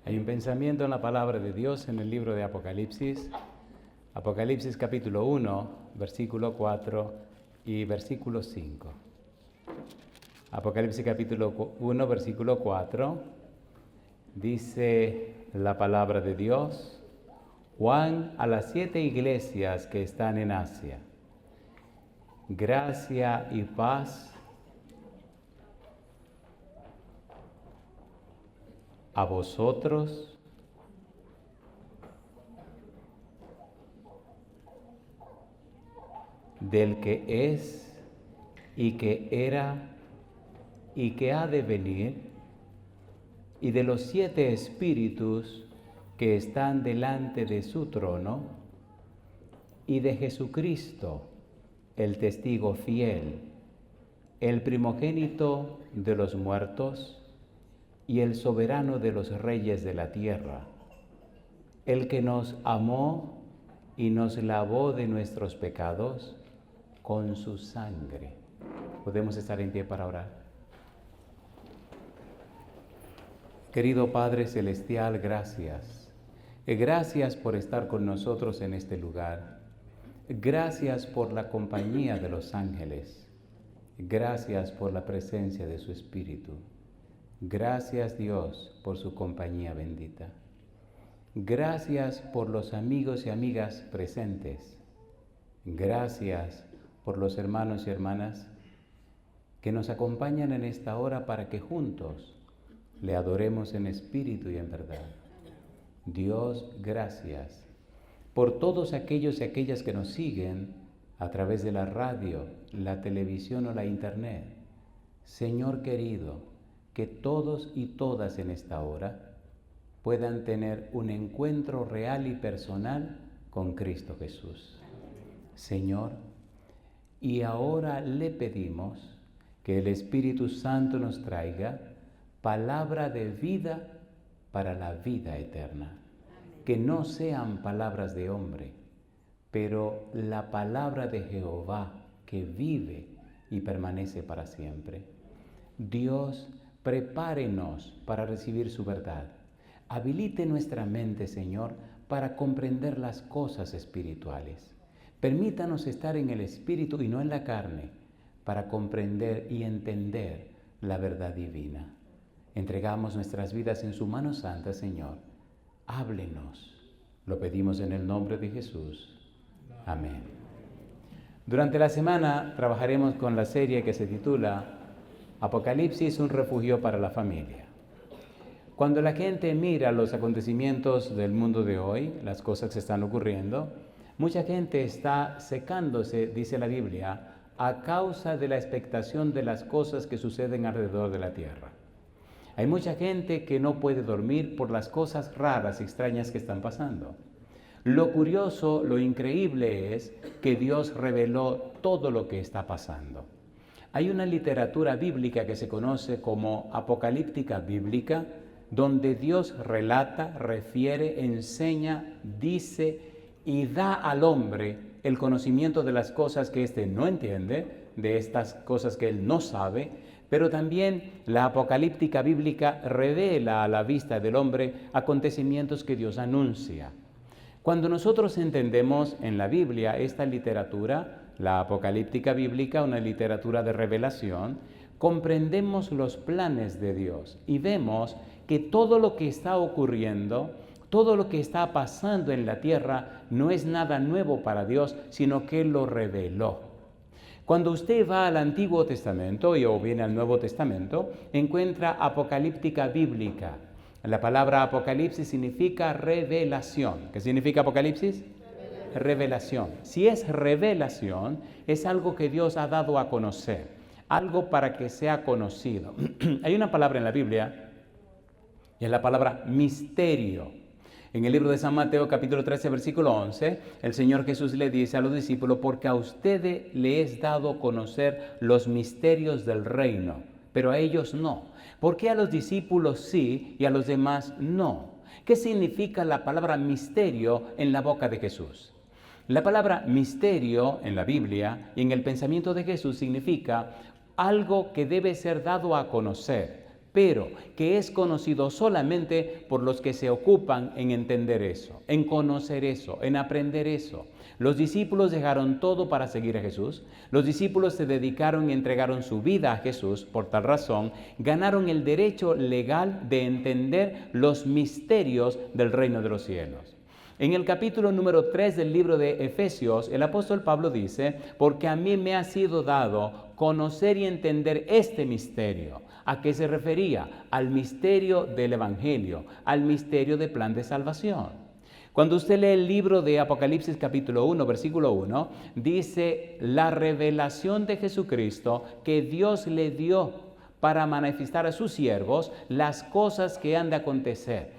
Hay un pensamiento en la palabra de Dios en el libro de Apocalipsis. Apocalipsis capítulo 1, versículo 4 y versículo 5. Apocalipsis capítulo 1, versículo 4, dice la palabra de Dios: Juan a las 7 iglesias que están en Asia. Gracia y paz a vosotros, del que es y que era y que ha de venir, y de los 7 espíritus que están delante de su trono, y de Jesucristo, el testigo fiel, el primogénito de los muertos y el soberano de los reyes de la tierra, el que nos amó y nos lavó de nuestros pecados con su sangre. Podemos estar en pie para orar. Querido Padre Celestial, gracias. Gracias por estar con nosotros en este lugar. Gracias por la compañía de los ángeles. Gracias por la presencia de su Espíritu. Gracias, Dios, por su compañía bendita. Gracias por los amigos y amigas presentes. Gracias por los hermanos y hermanas que nos acompañan en esta hora para que juntos le adoremos en espíritu y en verdad. Dios, gracias por todos aquellos y aquellas que nos siguen a través de la radio, la televisión o la internet. Señor querido, que todos y todas en esta hora puedan tener un encuentro real y personal con Cristo Jesús. Señor, y ahora le pedimos que el Espíritu Santo nos traiga palabra de vida para la vida eterna. Que no sean palabras de hombre, pero la palabra de Jehová que vive y permanece para siempre. Dios, prepárenos para recibir su verdad. Habilite nuestra mente, Señor, para comprender las cosas espirituales. Permítanos estar en el Espíritu y no en la carne, para comprender y entender la verdad divina. Entregamos nuestras vidas en su mano santa, Señor. Háblenos. Lo pedimos en el nombre de Jesús. Amén. Durante la semana trabajaremos con la serie que se titula Apocalipsis, un refugio para la familia. Cuando la gente mira los acontecimientos del mundo de hoy, las cosas que están ocurriendo, mucha gente está secándose, dice la Biblia, a causa de la expectación de las cosas que suceden alrededor de la tierra. Hay mucha gente que no puede dormir por las cosas raras y extrañas que están pasando. Lo curioso, lo increíble es que Dios reveló todo lo que está pasando. Hay una literatura bíblica que se conoce como apocalíptica bíblica, donde Dios relata, refiere, enseña, dice y da al hombre el conocimiento de las cosas que éste no entiende, de estas cosas que él no sabe, pero también la apocalíptica bíblica revela a la vista del hombre acontecimientos que Dios anuncia. Cuando nosotros entendemos en la Biblia esta literatura, la apocalíptica bíblica, una literatura de revelación, comprendemos los planes de Dios y vemos que todo lo que está ocurriendo, todo lo que está pasando en la tierra no es nada nuevo para Dios, sino que Él lo reveló. Cuando usted va al Antiguo Testamento o viene al Nuevo Testamento, encuentra apocalíptica bíblica. La palabra apocalipsis significa revelación. ¿Qué significa apocalipsis? Revelación. Si es revelación, es algo que Dios ha dado a conocer, algo para que sea conocido. Hay una palabra en la Biblia, y es la palabra misterio. En el libro de San Mateo, capítulo 13, versículo 11, el Señor Jesús le dice a los discípulos: porque a ustedes les es dado a conocer los misterios del reino, pero a ellos no. ¿Por qué a los discípulos sí y a los demás no? ¿Qué significa la palabra misterio en la boca de Jesús? La palabra misterio en la Biblia y en el pensamiento de Jesús significa algo que debe ser dado a conocer, pero que es conocido solamente por los que se ocupan en entender eso, en conocer eso, en aprender eso. Los discípulos dejaron todo para seguir a Jesús. Los discípulos se dedicaron y entregaron su vida a Jesús. Por tal razón, ganaron el derecho legal de entender los misterios del reino de los cielos. En el capítulo número 3 del libro de Efesios, el apóstol Pablo dice, porque a mí me ha sido dado conocer y entender este misterio. ¿A qué se refería? Al misterio del Evangelio, al misterio del plan de salvación. Cuando usted lee el libro de Apocalipsis capítulo 1, versículo 1, dice la revelación de Jesucristo que Dios le dio para manifestar a sus siervos las cosas que han de acontecer.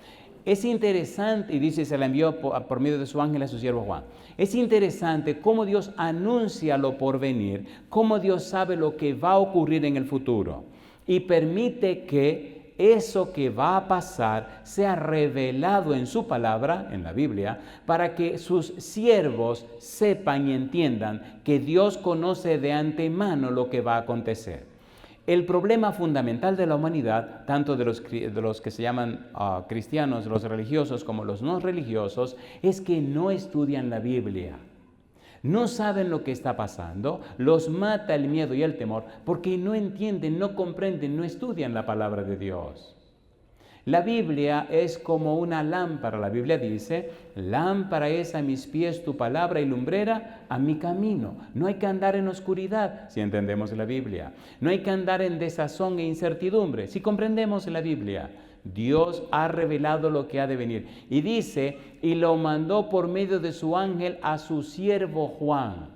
Es interesante, y dice, se la envió por medio de su ángel a su siervo Juan. Es interesante cómo Dios anuncia lo por venir, cómo Dios sabe lo que va a ocurrir en el futuro y permite que eso que va a pasar sea revelado en su palabra, en la Biblia, para que sus siervos sepan y entiendan que Dios conoce de antemano lo que va a acontecer. El problema fundamental de la humanidad, tanto de los que se llaman cristianos, los religiosos, como los no religiosos, es que no estudian la Biblia. No saben lo que está pasando, los mata el miedo y el temor, porque no entienden, no comprenden, no estudian la palabra de Dios. La Biblia es como una lámpara. La Biblia dice, lámpara es a mis pies tu palabra y lumbrera a mi camino. No hay que andar en oscuridad, si entendemos la Biblia. No hay que andar en desazón e incertidumbre, si comprendemos la Biblia. Dios ha revelado lo que ha de venir. Y dice, y lo mandó por medio de su ángel a su siervo Juan.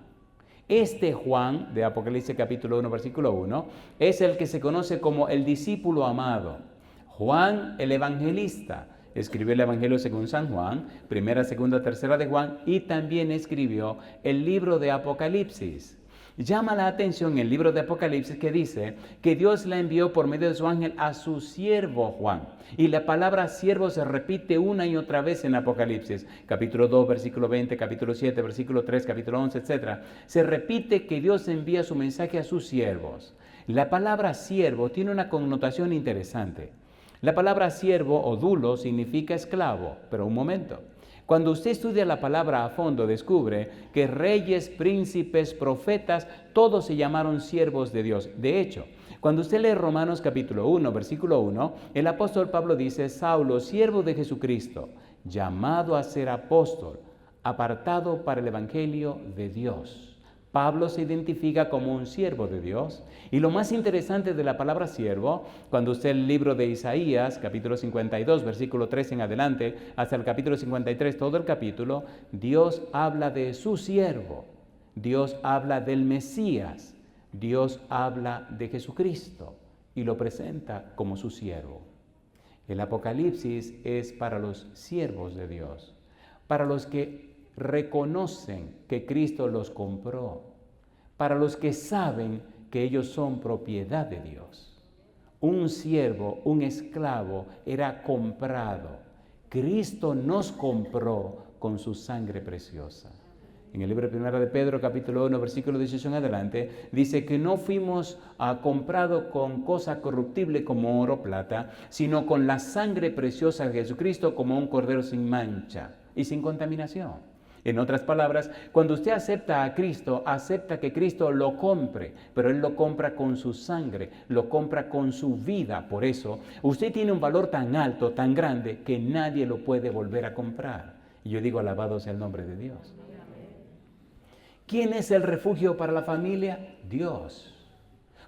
Este Juan, de Apocalipsis capítulo 1, versículo 1, es el que se conoce como el discípulo amado. Juan el evangelista escribió el Evangelio según San Juan, primera, segunda, tercera de Juan, y también escribió el libro de Apocalipsis. Llama la atención el libro de Apocalipsis que dice que Dios la envió por medio de su ángel a su siervo Juan. Y la palabra siervo se repite una y otra vez en Apocalipsis, capítulo 2, versículo 20, capítulo 7, versículo 3, capítulo 11, etc. Se repite que Dios envía su mensaje a sus siervos. La palabra siervo tiene una connotación interesante. La palabra siervo o dulo significa esclavo, pero un momento. Cuando usted estudia la palabra a fondo, descubre que reyes, príncipes, profetas, todos se llamaron siervos de Dios. De hecho, cuando usted lee Romanos capítulo 1, versículo 1, el apóstol Pablo dice, Saulo, siervo de Jesucristo, llamado a ser apóstol, apartado para el evangelio de Dios. Pablo se identifica como un siervo de Dios. Y lo más interesante de la palabra siervo, cuando usted el libro de Isaías, capítulo 52, versículo 3 en adelante, hasta el capítulo 53, todo el capítulo, Dios habla de su siervo, Dios habla del Mesías, Dios habla de Jesucristo y lo presenta como su siervo. El Apocalipsis es para los siervos de Dios, para los que reconocen que Cristo los compró, para los que saben que ellos son propiedad de Dios. Un siervo, un esclavo, era comprado. Cristo nos compró con su sangre preciosa. En el libro primero de Pedro, capítulo 1, versículo 18 en adelante, dice que no fuimos comprados con cosa corruptible como oro o plata, sino con la sangre preciosa de Jesucristo como un cordero sin mancha y sin contaminación. En otras palabras, cuando usted acepta a Cristo, acepta que Cristo lo compre, pero Él lo compra con su sangre, lo compra con su vida. Por eso, usted tiene un valor tan alto, tan grande, que nadie lo puede volver a comprar. Y yo digo, alabado sea el nombre de Dios. ¿Quién es el refugio para la familia? Dios.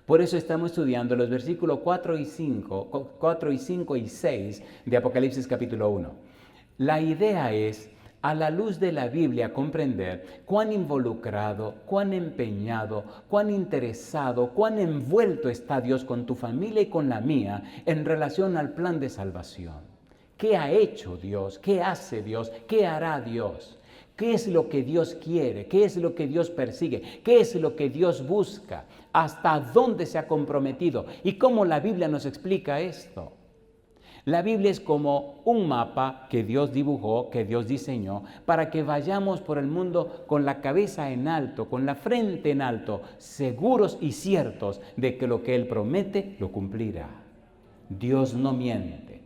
Por eso estamos estudiando los versículos 4 y 5 y 6 de Apocalipsis capítulo 1. La idea es, a la luz de la Biblia, comprender cuán involucrado, cuán empeñado, cuán interesado, cuán envuelto está Dios con tu familia y con la mía en relación al plan de salvación. ¿Qué ha hecho Dios? ¿Qué hace Dios? ¿Qué hará Dios? ¿Qué es lo que Dios quiere? ¿Qué es lo que Dios persigue? ¿Qué es lo que Dios busca? ¿Hasta dónde se ha comprometido? ¿Y cómo la Biblia nos explica esto? La Biblia es como un mapa que Dios dibujó, que Dios diseñó, para que vayamos por el mundo con la cabeza en alto, con la frente en alto, seguros y ciertos de que lo que Él promete lo cumplirá. Dios no miente.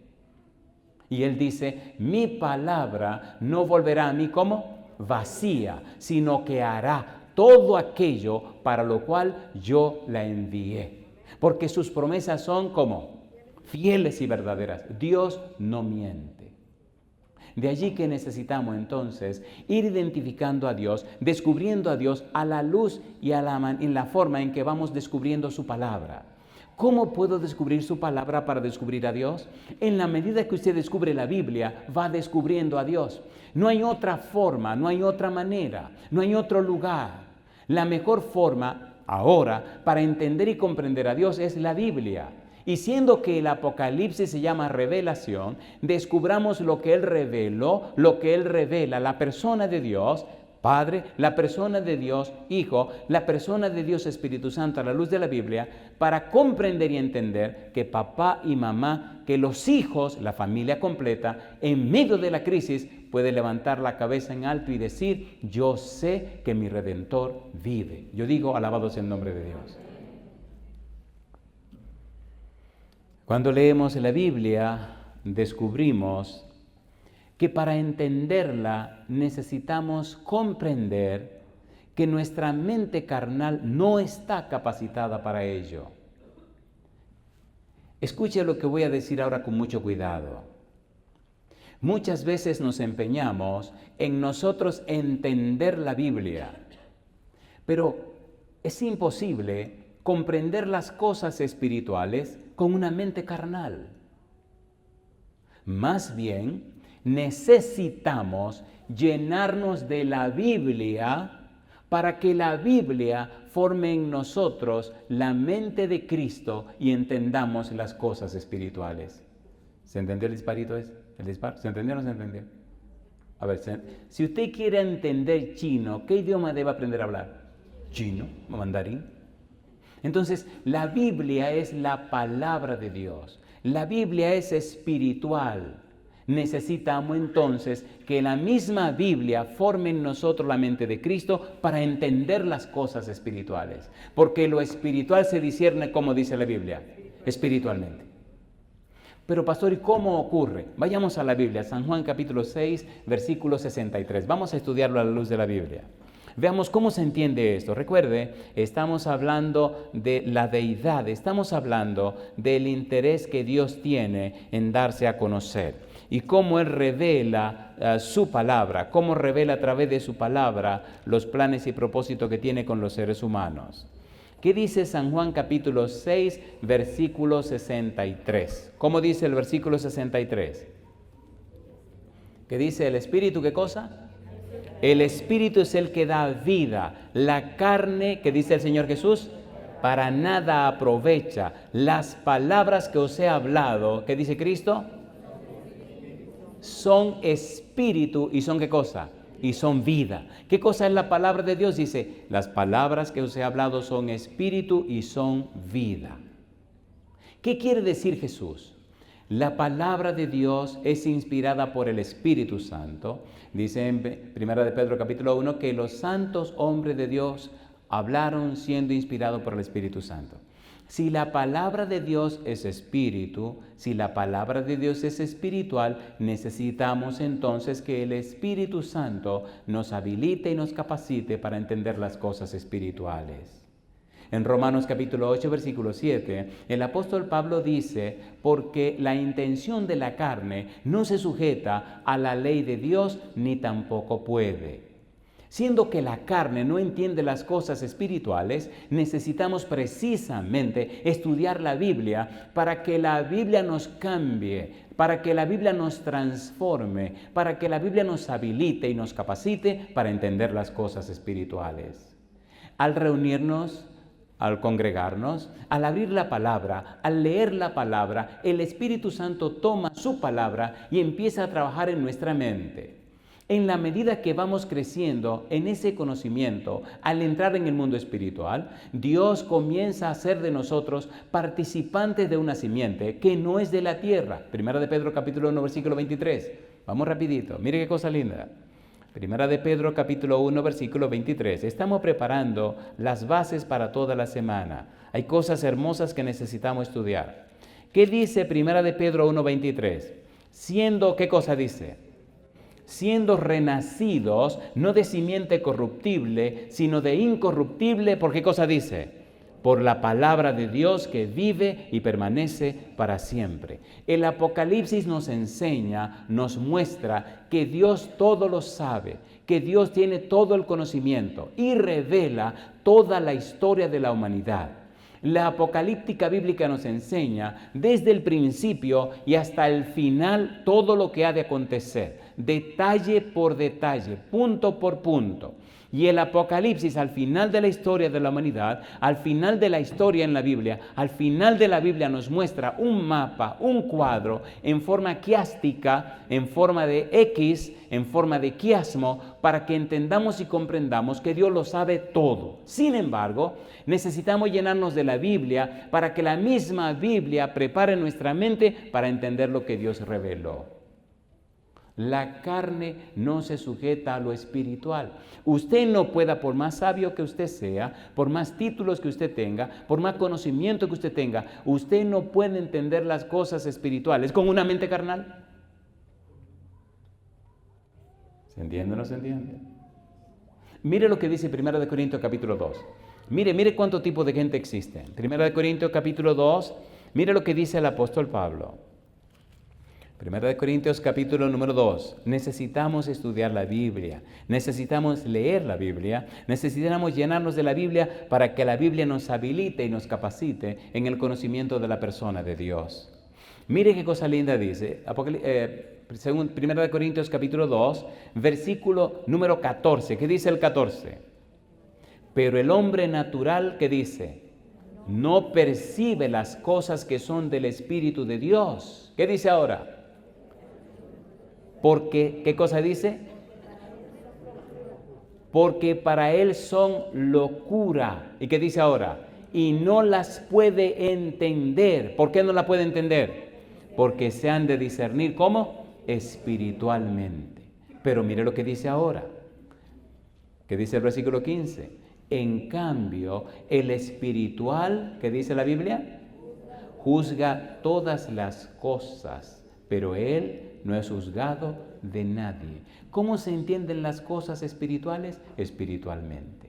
Y Él dice, mi palabra no volverá a mí como vacía, sino que hará todo aquello para lo cual yo la envié. Porque sus promesas son como fieles y verdaderas. Dios no miente. De allí que necesitamos entonces ir identificando a Dios, descubriendo a Dios a la luz y en la forma en que vamos descubriendo su palabra. ¿Cómo puedo descubrir su palabra para descubrir a Dios? En la medida que usted descubre la Biblia, va descubriendo a Dios. No hay otra forma, no hay otra manera, no hay otro lugar. La mejor forma ahora para entender y comprender a Dios es la Biblia. Y siendo que el Apocalipsis se llama revelación, descubramos lo que Él reveló, lo que Él revela, la persona de Dios Padre, la persona de Dios Hijo, la persona de Dios Espíritu Santo a la luz de la Biblia, para comprender y entender que papá y mamá, que los hijos, la familia completa, en medio de la crisis, puede levantar la cabeza en alto y decir, yo sé que mi Redentor vive. Yo digo, alabado sea el nombre de Dios. Cuando leemos la Biblia, descubrimos que para entenderla necesitamos comprender que nuestra mente carnal no está capacitada para ello. Escuche lo que voy a decir ahora con mucho cuidado. Muchas veces nos empeñamos en nosotros entender la Biblia, pero es imposible comprender las cosas espirituales con una mente carnal. Más bien, necesitamos llenarnos de la Biblia para que la Biblia forme en nosotros la mente de Cristo y entendamos las cosas espirituales. ¿Se entendió el disparito ese? ¿El disparo? ¿Se entendió o no se entendió? A ver, si usted quiere entender chino, ¿qué idioma debe aprender a hablar? Chino, mandarín. Entonces, la Biblia es la palabra de Dios. La Biblia es espiritual. Necesitamos entonces que la misma Biblia forme en nosotros la mente de Cristo para entender las cosas espirituales. Porque lo espiritual se discierne, como dice la Biblia, espiritualmente. Pero pastor, ¿y cómo ocurre? Vayamos a la Biblia, San Juan capítulo 6, versículo 63. Vamos a estudiarlo a la luz de la Biblia. Veamos cómo se entiende esto. Recuerde, estamos hablando de la deidad, estamos hablando del interés que Dios tiene en darse a conocer. Y cómo Él revela su palabra, cómo revela a través de su palabra los planes y propósitos que tiene con los seres humanos. ¿Qué dice San Juan capítulo 6, versículo 63? ¿Cómo dice el versículo 63? ¿Qué dice el Espíritu? ¿Qué cosa? El Espíritu es el que da vida. La carne, ¿qué dice el Señor Jesús? Para nada aprovecha. Las palabras que os he hablado, ¿qué dice Cristo? Son espíritu y son ¿qué cosa? Y son vida. ¿Qué cosa es la palabra de Dios? Dice, las palabras que os he hablado son espíritu y son vida. ¿Qué quiere decir Jesús? La palabra de Dios es inspirada por el Espíritu Santo. Dice en 1 de Pedro capítulo 1 que los santos hombres de Dios hablaron siendo inspirados por el Espíritu Santo. Si la palabra de Dios es espíritu, si la palabra de Dios es espiritual, necesitamos entonces que el Espíritu Santo nos habilite y nos capacite para entender las cosas espirituales. En Romanos capítulo 8, versículo 7, el apóstol Pablo dice, porque la intención de la carne no se sujeta a la ley de Dios ni tampoco puede. Siendo que la carne no entiende las cosas espirituales, necesitamos precisamente estudiar la Biblia para que la Biblia nos cambie, para que la Biblia nos transforme, para que la Biblia nos habilite y nos capacite para entender las cosas espirituales. Al reunirnos, al congregarnos, al abrir la palabra, al leer la palabra, el Espíritu Santo toma su palabra y empieza a trabajar en nuestra mente. En la medida que vamos creciendo en ese conocimiento, al entrar en el mundo espiritual, Dios comienza a hacer de nosotros participantes de una simiente que no es de la tierra. Primera de Pedro capítulo 1, versículo 23. Vamos rapidito, mire qué cosa linda. Primera de Pedro capítulo 1, versículo 23. Estamos preparando las bases para toda la semana. Hay cosas hermosas que necesitamos estudiar. ¿Qué dice Primera de Pedro 1:23? Siendo, ¿qué cosa dice? Siendo renacidos, no de simiente corruptible, sino de incorruptible, ¿por qué cosa dice? Por la palabra de Dios que vive y permanece para siempre. El Apocalipsis nos enseña, nos muestra que Dios todo lo sabe, que Dios tiene todo el conocimiento y revela toda la historia de la humanidad. La apocalíptica bíblica nos enseña desde el principio y hasta el final todo lo que ha de acontecer, detalle por detalle, punto por punto. Y el Apocalipsis, al final de la historia de la humanidad, al final de la historia en la Biblia, al final de la Biblia nos muestra un mapa, un cuadro en forma quiástica, en forma de X, en forma de quiasmo, para que entendamos y comprendamos que Dios lo sabe todo. Sin embargo, necesitamos llenarnos de la Biblia para que la misma Biblia prepare nuestra mente para entender lo que Dios reveló. La carne no se sujeta a lo espiritual. Usted no pueda, por más sabio que usted sea, por más títulos que usted tenga, por más conocimiento que usted tenga, usted no puede entender las cosas espirituales con una mente carnal. ¿Se entiende o no se entiende? Mire lo que dice 1 Corintios capítulo 2. Mire cuánto tipo de gente existe. 1 Corintios capítulo 2, mire lo que dice el apóstol Pablo. 1 Corintios capítulo número 2, necesitamos estudiar la Biblia, necesitamos leer la Biblia, necesitamos llenarnos de la Biblia para que la Biblia nos habilite y nos capacite en el conocimiento de la persona de Dios. Mire qué cosa linda dice, según 1 Corintios capítulo 2, versículo número 14, ¿qué dice el 14? Pero el hombre natural, ¿qué dice? No percibe las cosas que son del Espíritu de Dios. ¿Qué dice ahora? Porque, ¿qué cosa dice? Porque para él son locura. ¿Y qué dice ahora? Y no las puede entender. ¿Por qué no la puede entender? Porque se han de discernir, ¿cómo? Espiritualmente. Pero mire lo que dice ahora. ¿Qué dice el versículo 15? En cambio, el espiritual, ¿qué dice la Biblia? Juzga todas las cosas, pero él no es juzgado de nadie. ¿Cómo se entienden las cosas espirituales? Espiritualmente.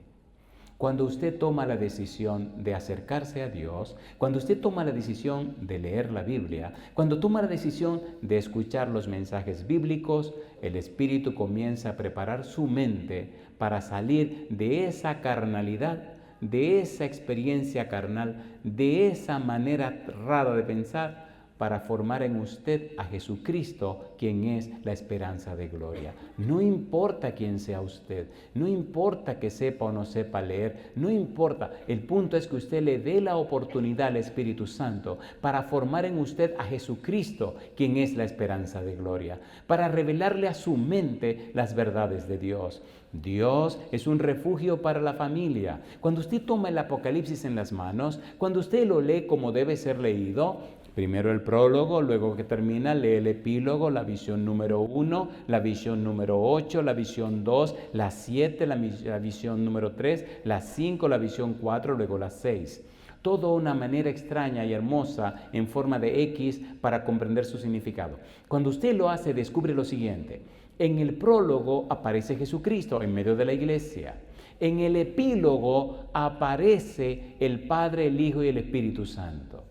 Cuando usted toma la decisión de acercarse a Dios, cuando usted toma la decisión de leer la Biblia, cuando toma la decisión de escuchar los mensajes bíblicos, el Espíritu comienza a preparar su mente para salir de esa carnalidad, de esa experiencia carnal, de esa manera rara de pensar, para formar en usted a Jesucristo, quien es la esperanza de gloria. No importa quién sea usted, no importa que sepa o no sepa leer, no importa. El punto es que usted le dé la oportunidad al Espíritu Santo para formar en usted a Jesucristo, quien es la esperanza de gloria, para revelarle a su mente las verdades de Dios. Dios es un refugio para la familia. Cuando usted toma el Apocalipsis en las manos, cuando usted lo lee como debe ser leído, primero el prólogo, luego que termina, lee el epílogo, la visión número 1, la visión número 8, la visión 2, la 7, la visión número 3, la 5, la visión 4, luego la 6. Todo una manera extraña y hermosa en forma de X para comprender su significado. Cuando usted lo hace, descubre lo siguiente. En el prólogo aparece Jesucristo en medio de la iglesia. En el epílogo aparece el Padre, el Hijo y el Espíritu Santo.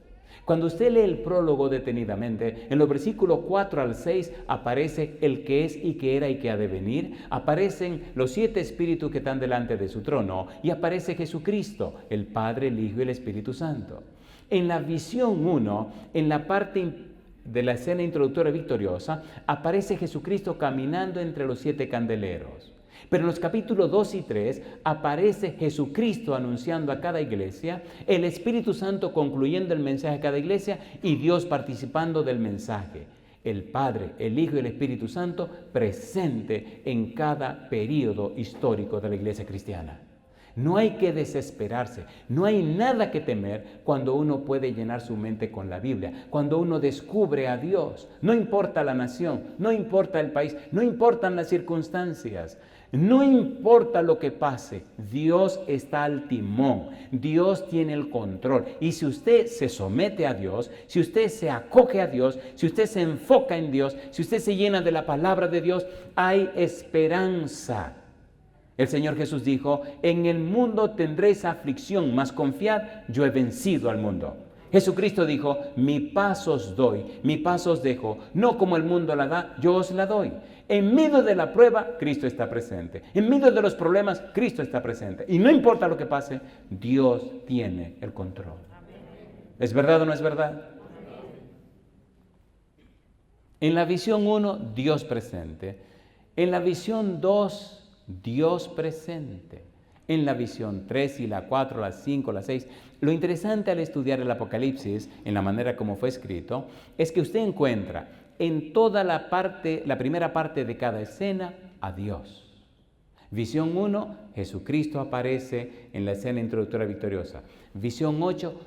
Cuando usted lee el prólogo detenidamente, en los versículos 4 al 6 aparece el que es y que era y que ha de venir, aparecen los 7 espíritus que están delante de su trono y aparece Jesucristo, el Padre, el Hijo y el Espíritu Santo. En la visión 1, en la parte de la escena introductoria victoriosa, aparece Jesucristo caminando entre los 7 candeleros. Pero en los capítulos 2 y 3 aparece Jesucristo anunciando a cada iglesia, el Espíritu Santo concluyendo el mensaje a cada iglesia y Dios participando del mensaje. El Padre, el Hijo y el Espíritu Santo presente en cada período histórico de la iglesia cristiana. No hay que desesperarse, no hay nada que temer cuando uno puede llenar su mente con la Biblia, cuando uno descubre a Dios. No importa la nación, no importa el país, no importan las circunstancias. No importa lo que pase, Dios está al timón, Dios tiene el control. Y si usted se somete a Dios, si usted se acoge a Dios, si usted se enfoca en Dios, si usted se llena de la palabra de Dios, hay esperanza. El Señor Jesús dijo, en el mundo tendréis aflicción, mas confiad, yo he vencido al mundo. Jesucristo dijo, mi paz os doy, mi paz os dejo, no como el mundo la da, yo os la doy. En medio de la prueba, Cristo está presente. En medio de los problemas, Cristo está presente. Y no importa lo que pase, Dios tiene el control. ¿Es verdad o no es verdad? En la visión 1, Dios presente. En la visión 2, Dios presente. En la visión 3 y la 4, la 5, la 6. Lo interesante al estudiar el Apocalipsis, en la manera como fue escrito, es que usted encuentra en toda la primera parte de cada escena, a Dios. Visión 1, Jesucristo aparece en la escena introductoria victoriosa. Visión 8,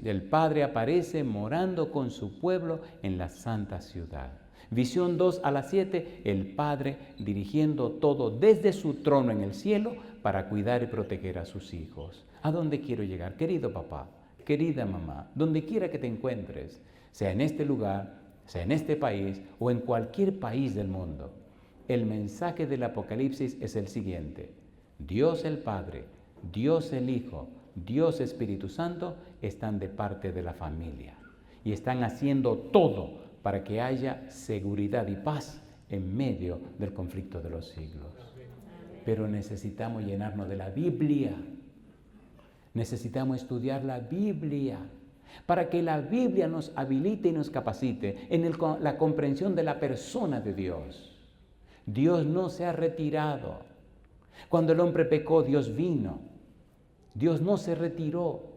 el Padre aparece morando con su pueblo en la santa ciudad. Visión 2 a la 7, el Padre dirigiendo todo desde su trono en el cielo para cuidar y proteger a sus hijos. ¿A dónde quiero llegar? Querido papá, querida mamá, donde quiera que te encuentres, sea en este lugar, sea en este país o en cualquier país del mundo, el mensaje del Apocalipsis es el siguiente: Dios el Padre, Dios el Hijo, Dios Espíritu Santo están de parte de la familia y están haciendo todo para que haya seguridad y paz en medio del conflicto de los siglos. Pero necesitamos llenarnos de la Biblia. Necesitamos estudiar la Biblia para que la Biblia nos habilite y nos capacite en la comprensión de la persona de Dios. Dios no se ha retirado. Cuando el hombre pecó, Dios vino. Dios no se retiró.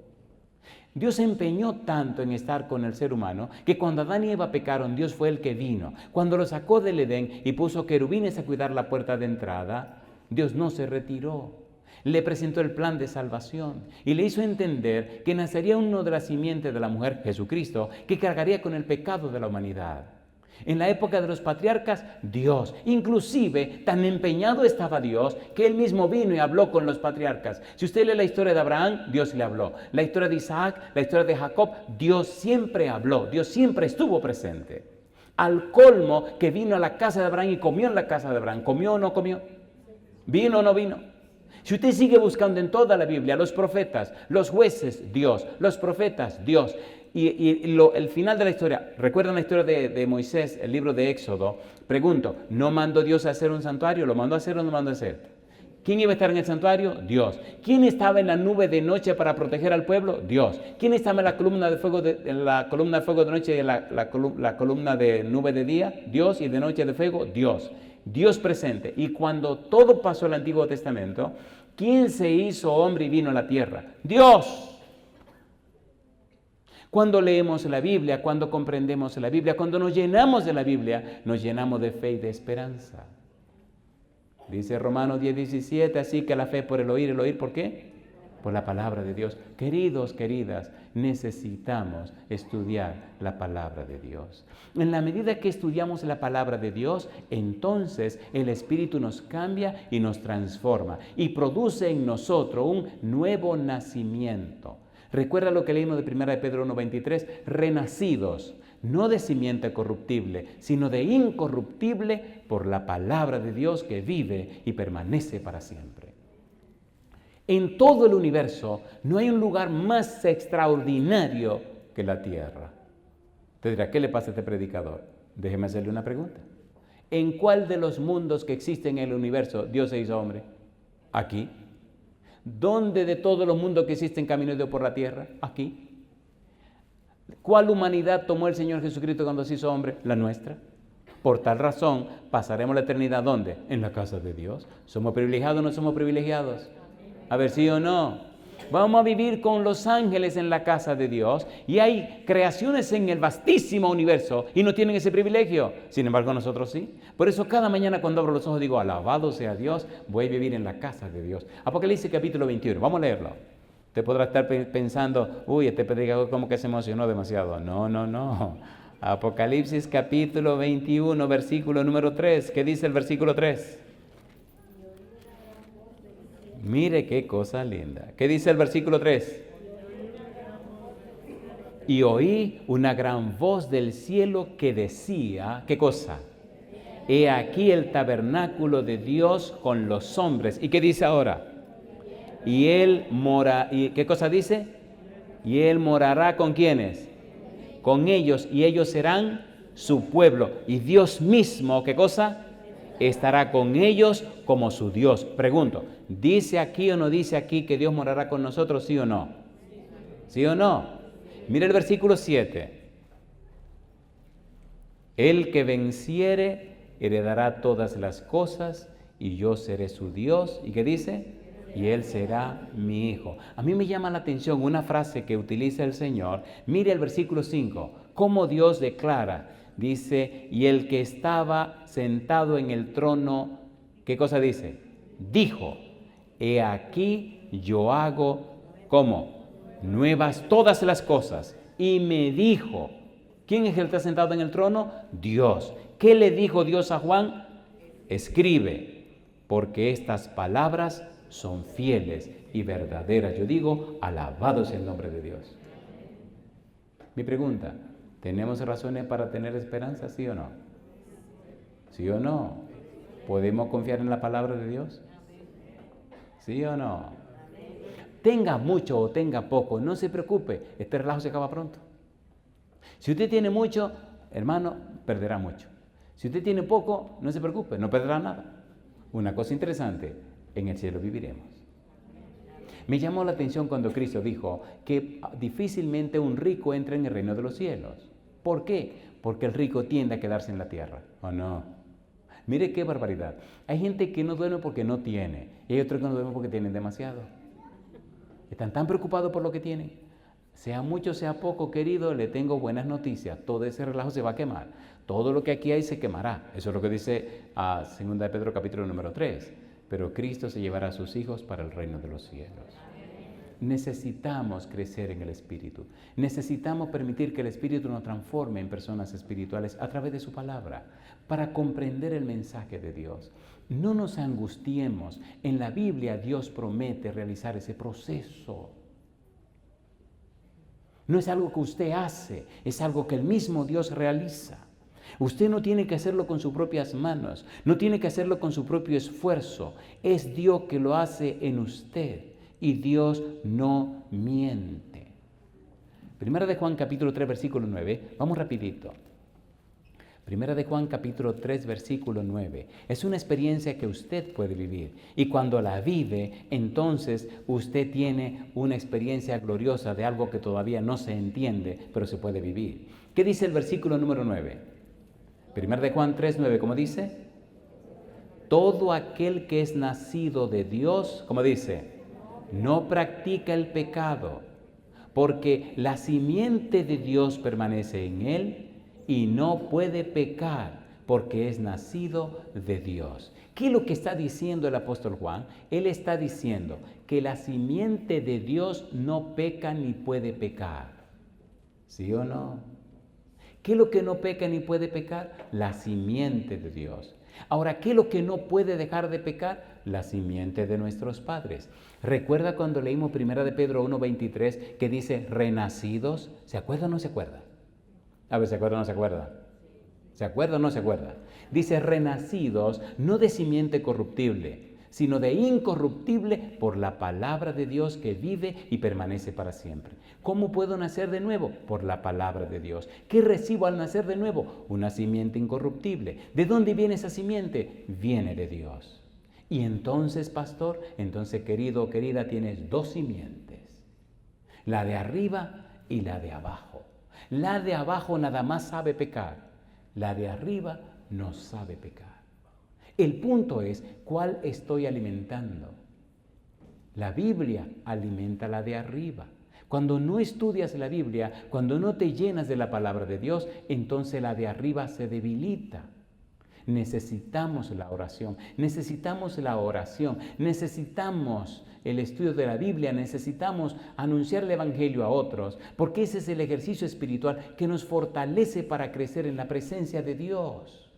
Dios se empeñó tanto en estar con el ser humano que cuando Adán y Eva pecaron, Dios fue el que vino. Cuando lo sacó del Edén y puso querubines a cuidar la puerta de entrada, Dios no se retiró. Le presentó el plan de salvación y le hizo entender que nacería uno de la simiente de la mujer, Jesucristo, que cargaría con el pecado de la humanidad. En la época de los patriarcas, Dios, inclusive tan empeñado estaba Dios que Él mismo vino y habló con los patriarcas. Si usted lee la historia de Abraham, Dios le habló. La historia de Isaac, la historia de Jacob, Dios siempre habló, Dios siempre estuvo presente. Al colmo que vino a la casa de Abraham y comió en la casa de Abraham. ¿Comió o no comió? ¿Vino o no vino? Si usted sigue buscando en toda la Biblia, los profetas, los jueces, Dios, los profetas, Dios. El final de la historia, ¿recuerdan la historia de Moisés, el libro de Éxodo? Pregunto, ¿no mandó Dios a hacer un santuario? ¿Lo mandó a hacer o no lo mandó a hacer? ¿Quién iba a estar en el santuario? Dios. ¿Quién estaba en la nube de noche para proteger al pueblo? Dios. ¿Quién estaba en la columna de fuego de noche y la columna de nube de día? Dios. Y de noche de fuego, Dios. Dios presente. Y cuando todo pasó en el Antiguo Testamento, ¿quién se hizo hombre y vino a la tierra? Dios. Cuando leemos la Biblia, cuando comprendemos la Biblia, cuando nos llenamos de la Biblia, nos llenamos de fe y de esperanza. Dice Romanos 10:17, así que la fe por el oír, ¿por qué? Por la palabra de Dios. Queridos, queridas, necesitamos estudiar la palabra de Dios. En la medida que estudiamos la palabra de Dios, entonces el Espíritu nos cambia y nos transforma y produce en nosotros un nuevo nacimiento. Recuerda lo que leímos de 1 de Pedro 1:23, renacidos, no de simiente corruptible, sino de incorruptible por la palabra de Dios que vive y permanece para siempre. En todo el universo no hay un lugar más extraordinario que la tierra. Te dirá, ¿qué le pasa a este predicador? Déjeme hacerle una pregunta. ¿En cuál de los mundos que existen en el universo Dios se hizo hombre? Aquí. ¿Dónde de todos los mundos que existen caminó Dios por la tierra? Aquí. ¿Cuál humanidad tomó el Señor Jesucristo cuando se hizo hombre? La nuestra. Por tal razón, pasaremos la eternidad, ¿dónde? En la casa de Dios. ¿Somos privilegiados o no somos privilegiados? A ver, ¿sí o no? Vamos a vivir con los ángeles en la casa de Dios y hay creaciones en el vastísimo universo y no tienen ese privilegio. Sin embargo, nosotros sí. Por eso cada mañana cuando abro los ojos digo, alabado sea Dios, voy a vivir en la casa de Dios. Apocalipsis capítulo 21, vamos a leerlo. Usted podrá estar pensando, este predicador como que se emocionó demasiado. No. Apocalipsis capítulo 21, versículo número 3. ¿Qué dice el versículo 3? Mire qué cosa linda. ¿Qué dice el versículo 3? Y oí una gran voz del cielo que decía, ¿qué cosa? He aquí el tabernáculo de Dios con los hombres. ¿Y qué dice ahora? Y él mora, ¿y qué cosa dice? Y él morará ¿con quiénes? Con ellos, y ellos serán su pueblo. Y Dios mismo, ¿qué cosa? Estará con ellos como su Dios. Pregunto, ¿dice aquí o no dice aquí que Dios morará con nosotros, sí o no? ¿Sí o no? Mira el versículo 7. El que venciere heredará todas las cosas y yo seré su Dios. ¿Y qué dice? Y él será mi hijo. A mí me llama la atención una frase que utiliza el Señor. Mire el versículo 5, cómo Dios declara. Dice, y el que estaba sentado en el trono, ¿qué cosa dice? Dijo, he aquí yo hago, ¿cómo? Nuevas todas las cosas. Y me dijo, ¿quién es el que está sentado en el trono? Dios. ¿Qué le dijo Dios a Juan? Escribe, porque estas palabras son fieles y verdaderas. Yo digo, alabado sea el nombre de Dios. Mi pregunta, ¿tenemos razones para tener esperanza, sí o no? ¿Sí o no? ¿Podemos confiar en la palabra de Dios? ¿Sí o no? Tenga mucho o tenga poco, no se preocupe, este relajo se acaba pronto. Si usted tiene mucho, hermano, perderá mucho. Si usted tiene poco, no se preocupe, no perderá nada. Una cosa interesante, en el cielo viviremos. Me llamó la atención cuando Cristo dijo que difícilmente un rico entra en el reino de los cielos. ¿Por qué? Porque el rico tiende a quedarse en la tierra, ¿o no? Mire qué barbaridad. Hay gente que no duerme porque no tiene, y hay otros que no duermen porque tienen demasiado. Están tan preocupados por lo que tienen. Sea mucho, sea poco, querido, le tengo buenas noticias. Todo ese relajo se va a quemar. Todo lo que aquí hay se quemará. Eso es lo que dice 2 de Pedro capítulo número 3. Pero Cristo se llevará a sus hijos para el reino de los cielos. Necesitamos crecer en el Espíritu. Necesitamos permitir que el Espíritu nos transforme en personas espirituales a través de su palabra, para comprender el mensaje de Dios. No nos angustiemos. En la Biblia Dios promete realizar ese proceso. No es algo que usted hace, es algo que el mismo Dios realiza. Usted no tiene que hacerlo con sus propias manos, no tiene que hacerlo con su propio esfuerzo. Es Dios que lo hace en usted y Dios no miente. Primera de Juan capítulo 3 versículo 9, vamos rapidito. Primera de Juan capítulo 3 versículo 9. Es una experiencia que usted puede vivir y cuando la vive, entonces usted tiene una experiencia gloriosa de algo que todavía no se entiende, pero se puede vivir. ¿Qué dice el versículo número 9? Primera de Juan 3, 9, ¿cómo dice? Todo aquel que es nacido de Dios, ¿cómo dice? No practica el pecado, porque la simiente de Dios permanece en él y no puede pecar porque es nacido de Dios. ¿Qué es lo que está diciendo el apóstol Juan? Él está diciendo que la simiente de Dios no peca ni puede pecar. ¿Sí o no? ¿Qué es lo que no peca ni puede pecar? La simiente de Dios. Ahora, ¿qué es lo que no puede dejar de pecar? La simiente de nuestros padres. ¿Recuerda cuando leímos 1 de Pedro 1:23 que dice renacidos? ¿Se acuerda o no se acuerda? A ver, ¿se acuerda o no se acuerda? ¿Se acuerda o no se acuerda? Dice renacidos, no de simiente corruptible, sino de incorruptible por la palabra de Dios que vive y permanece para siempre. ¿Cómo puedo nacer de nuevo? Por la palabra de Dios. ¿Qué recibo al nacer de nuevo? Una simiente incorruptible. ¿De dónde viene esa simiente? Viene de Dios. Y entonces, pastor, entonces querido o querida, tienes dos simientes. La de arriba y la de abajo. La de abajo nada más sabe pecar. La de arriba no sabe pecar. El punto es, ¿cuál estoy alimentando? La Biblia alimenta la de arriba. Cuando no estudias la Biblia, cuando no te llenas de la palabra de Dios, entonces la de arriba se debilita. Necesitamos la oración, necesitamos el estudio de la Biblia, necesitamos anunciar el Evangelio a otros, porque ese es el ejercicio espiritual que nos fortalece para crecer en la presencia de Dios.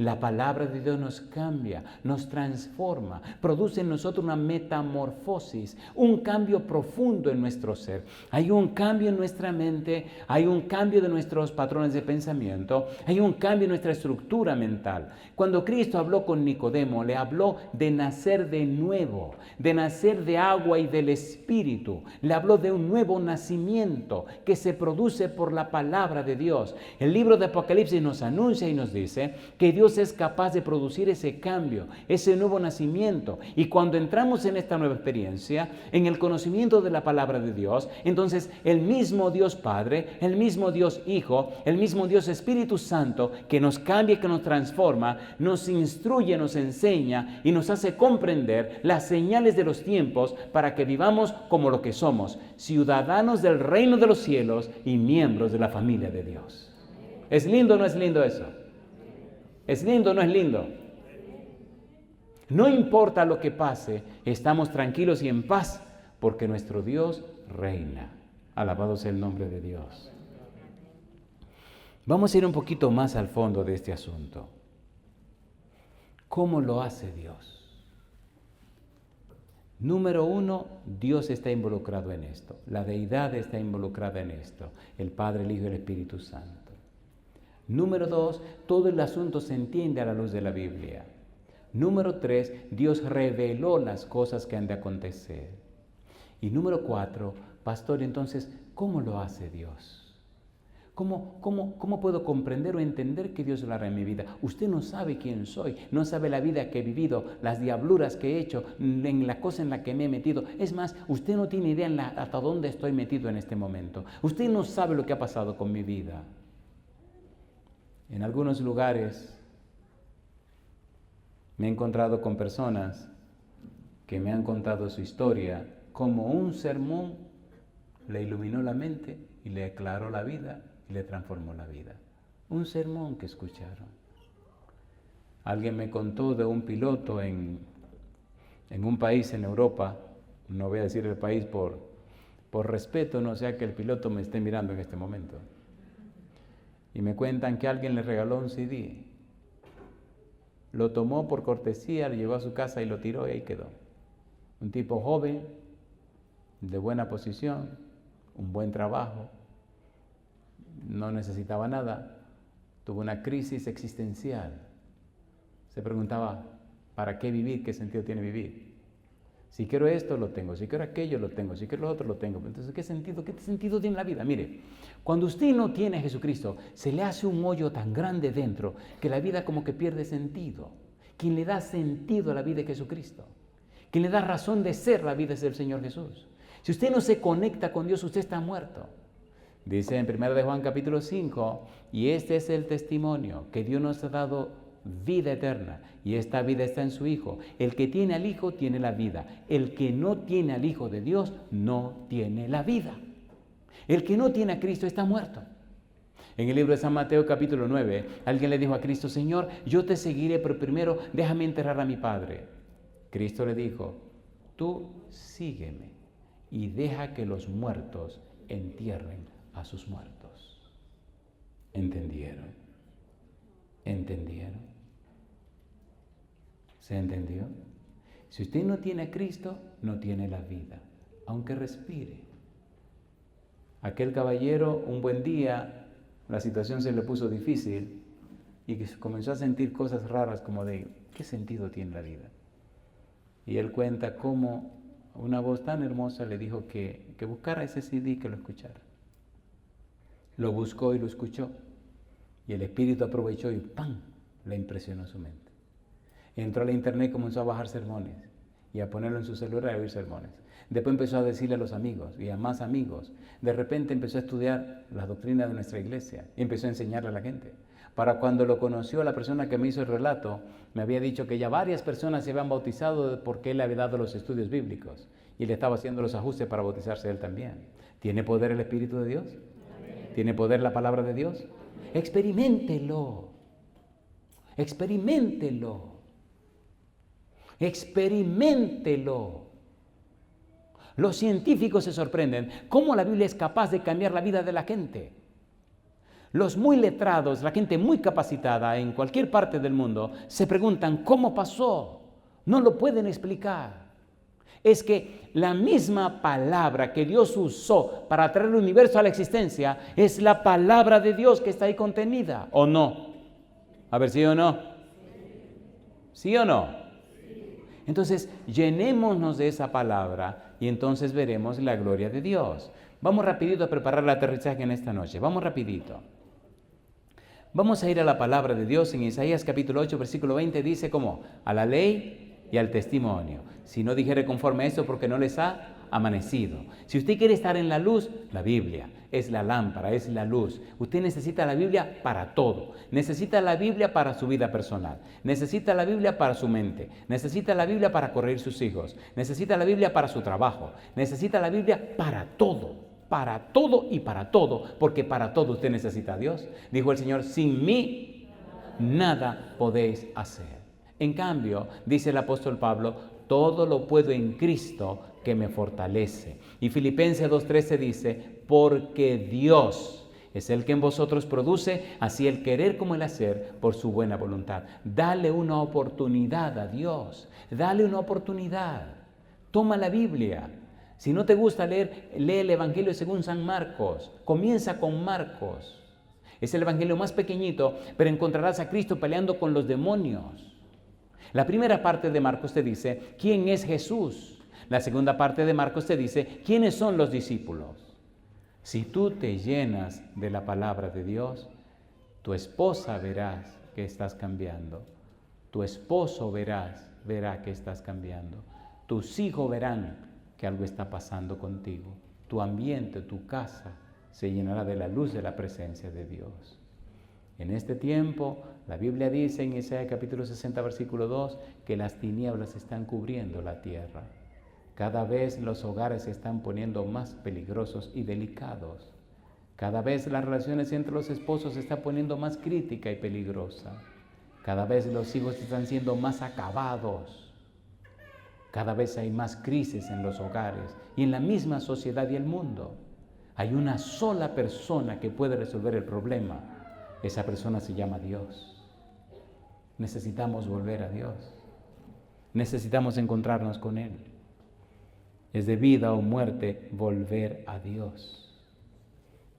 La palabra de Dios nos cambia, nos transforma, produce en nosotros una metamorfosis, un cambio profundo en nuestro ser. Hay un cambio en nuestra mente, hay un cambio de nuestros patrones de pensamiento, hay un cambio en nuestra estructura mental. Cuando Cristo habló con Nicodemo, le habló de nacer de nuevo, de nacer de agua y del Espíritu. Le habló de un nuevo nacimiento que se produce por la palabra de Dios. El libro de Apocalipsis nos anuncia y nos dice que Dios es capaz de producir ese cambio, ese nuevo nacimiento. Y cuando entramos en esta nueva experiencia, en el conocimiento de la palabra de Dios, entonces el mismo Dios Padre, el mismo Dios Hijo, el mismo Dios Espíritu Santo, que nos cambia, que nos transforma, nos instruye, nos enseña y nos hace comprender las señales de los tiempos para que vivamos como lo que somos, ciudadanos del reino de los cielos y miembros de la familia de Dios. ¿Es lindo o no es lindo eso? ¿Es lindo o no es lindo? No importa lo que pase, estamos tranquilos y en paz porque nuestro Dios reina. Alabado sea el nombre de Dios. Vamos a ir un poquito más al fondo de este asunto. ¿Cómo lo hace Dios? Número 1, Dios está involucrado en esto. La deidad está involucrada en esto. El Padre, el Hijo y el Espíritu Santo. Número 2, todo el asunto se entiende a la luz de la Biblia. Número 3, Dios reveló las cosas que han de acontecer. Y número 4, pastor, entonces, ¿cómo lo hace Dios? ¿Cómo puedo comprender o entender que Dios lo hará en mi vida? Usted no sabe quién soy, no sabe la vida que he vivido, las diabluras que he hecho, en la cosa en la que me he metido. Es más, usted no tiene idea hasta dónde estoy metido en este momento. Usted no sabe lo que ha pasado con mi vida. En algunos lugares me he encontrado con personas que me han contado su historia, como un sermón le iluminó la mente y le aclaró la vida y le transformó la vida. Un sermón que escucharon. Alguien me contó de un piloto en un país en Europa, no voy a decir el país por respeto, no sea que el piloto me esté mirando en este momento. Y me cuentan que alguien le regaló un CD. Lo tomó por cortesía, lo llevó a su casa y lo tiró y ahí quedó. Un tipo joven, de buena posición, un buen trabajo, no necesitaba nada, tuvo una crisis existencial. Se preguntaba, ¿para qué vivir? ¿Qué sentido tiene vivir? Si quiero esto, lo tengo. Si quiero aquello, lo tengo. Si quiero lo otro, lo tengo. Entonces, ¿qué sentido tiene la vida? Mire, cuando usted no tiene a Jesucristo, se le hace un hoyo tan grande dentro que la vida como que pierde sentido. Quien le da sentido a la vida es Jesucristo. Quien le da razón de ser la vida es el Señor Jesús. Si usted no se conecta con Dios, usted está muerto. Dice en 1 de Juan capítulo 5, y este es el testimonio, que Dios nos ha dado vida eterna, y esta vida está en su Hijo. El que tiene al Hijo tiene la vida. El que no tiene al Hijo de Dios no tiene la vida. El que no tiene a Cristo está muerto. En el libro de San Mateo capítulo 9, alguien le dijo a Cristo, Señor, yo te seguiré, pero primero déjame enterrar a mi Padre. Cristo le dijo, tú sígueme y deja que los muertos entierren a sus muertos. ¿Entendieron? ¿Entendieron? ¿Se entendió? Si usted no tiene a Cristo, no tiene la vida, aunque respire. Aquel caballero, un buen día, la situación se le puso difícil y comenzó a sentir cosas raras como de, ¿qué sentido tiene la vida? Y él cuenta cómo una voz tan hermosa le dijo que buscara ese CD y que lo escuchara. Lo buscó y lo escuchó. Y el Espíritu aprovechó y ¡pam!, le impresionó su mente. Entró a la internet y comenzó a bajar sermones y a ponerlo en su celular y a oír sermones. Después empezó a decirle a los amigos y a más amigos. De repente empezó a estudiar las doctrinas de nuestra iglesia y empezó a enseñarle a la gente. Para cuando lo conoció, la persona que me hizo el relato me había dicho que ya varias personas se habían bautizado porque él le había dado los estudios bíblicos y le estaba haciendo los ajustes para bautizarse él también. ¿Tiene poder el Espíritu de Dios? ¿Tiene poder la palabra de Dios? Experiméntelo. Experiméntelo. Experiméntelo. Los científicos se sorprenden cómo la Biblia es capaz de cambiar la vida de la gente. Los muy letrados, la gente muy capacitada en cualquier parte del mundo, se preguntan ¿cómo pasó? No lo pueden explicar. Es que la misma palabra que Dios usó para traer el universo a la existencia es la palabra de Dios que está ahí contenida, ¿o no? A ver, ¿sí o no? ¿Sí o no? Entonces, llenémonos de esa palabra y entonces veremos la gloria de Dios. Vamos rapidito a preparar el aterrizaje en esta noche. Vamos rapidito. Vamos a ir a la palabra de Dios en Isaías capítulo 8, versículo 20. Dice como, a la ley y al testimonio. Si no dijere conforme a eso, porque no les ha amanecido. Si usted quiere estar en la luz, la Biblia es la lámpara, es la luz. Usted necesita la Biblia para todo. Necesita la Biblia para su vida personal. Necesita la Biblia para su mente. Necesita la Biblia para corregir sus hijos. Necesita la Biblia para su trabajo. Necesita la Biblia para todo. Para todo y para todo. Porque para todo usted necesita a Dios. Dijo el Señor, sin mí nada podéis hacer. En cambio, dice el apóstol Pablo, todo lo puedo en Cristo que me fortalece. Y Filipenses 2:13 dice, porque Dios es el que en vosotros produce así el querer como el hacer por su buena voluntad. Dale una oportunidad a Dios, dale una oportunidad. Toma la Biblia. Si no te gusta leer, lee el Evangelio según San Marcos. Comienza con Marcos. Es el Evangelio más pequeñito, pero encontrarás a Cristo peleando con los demonios. La primera parte de Marcos te dice, ¿quién es Jesús? La segunda parte de Marcos te dice, ¿quiénes son los discípulos? Si tú te llenas de la palabra de Dios, tu esposa verás que estás cambiando. Tu esposo verá que estás cambiando. Tus hijos verán que algo está pasando contigo. Tu ambiente, tu casa, se llenará de la luz de la presencia de Dios. En este tiempo, la Biblia dice en Isaías capítulo 60, versículo 2, que las tinieblas están cubriendo la tierra. Cada vez los hogares se están poniendo más peligrosos y delicados. Cada vez las relaciones entre los esposos se están poniendo más crítica y peligrosa. Cada vez los hijos están siendo más acabados. Cada vez hay más crisis en los hogares y en la misma sociedad y el mundo. Hay una sola persona que puede resolver el problema. Esa persona se llama Dios. Necesitamos volver a Dios. Necesitamos encontrarnos con Él. Es de vida o muerte volver a Dios.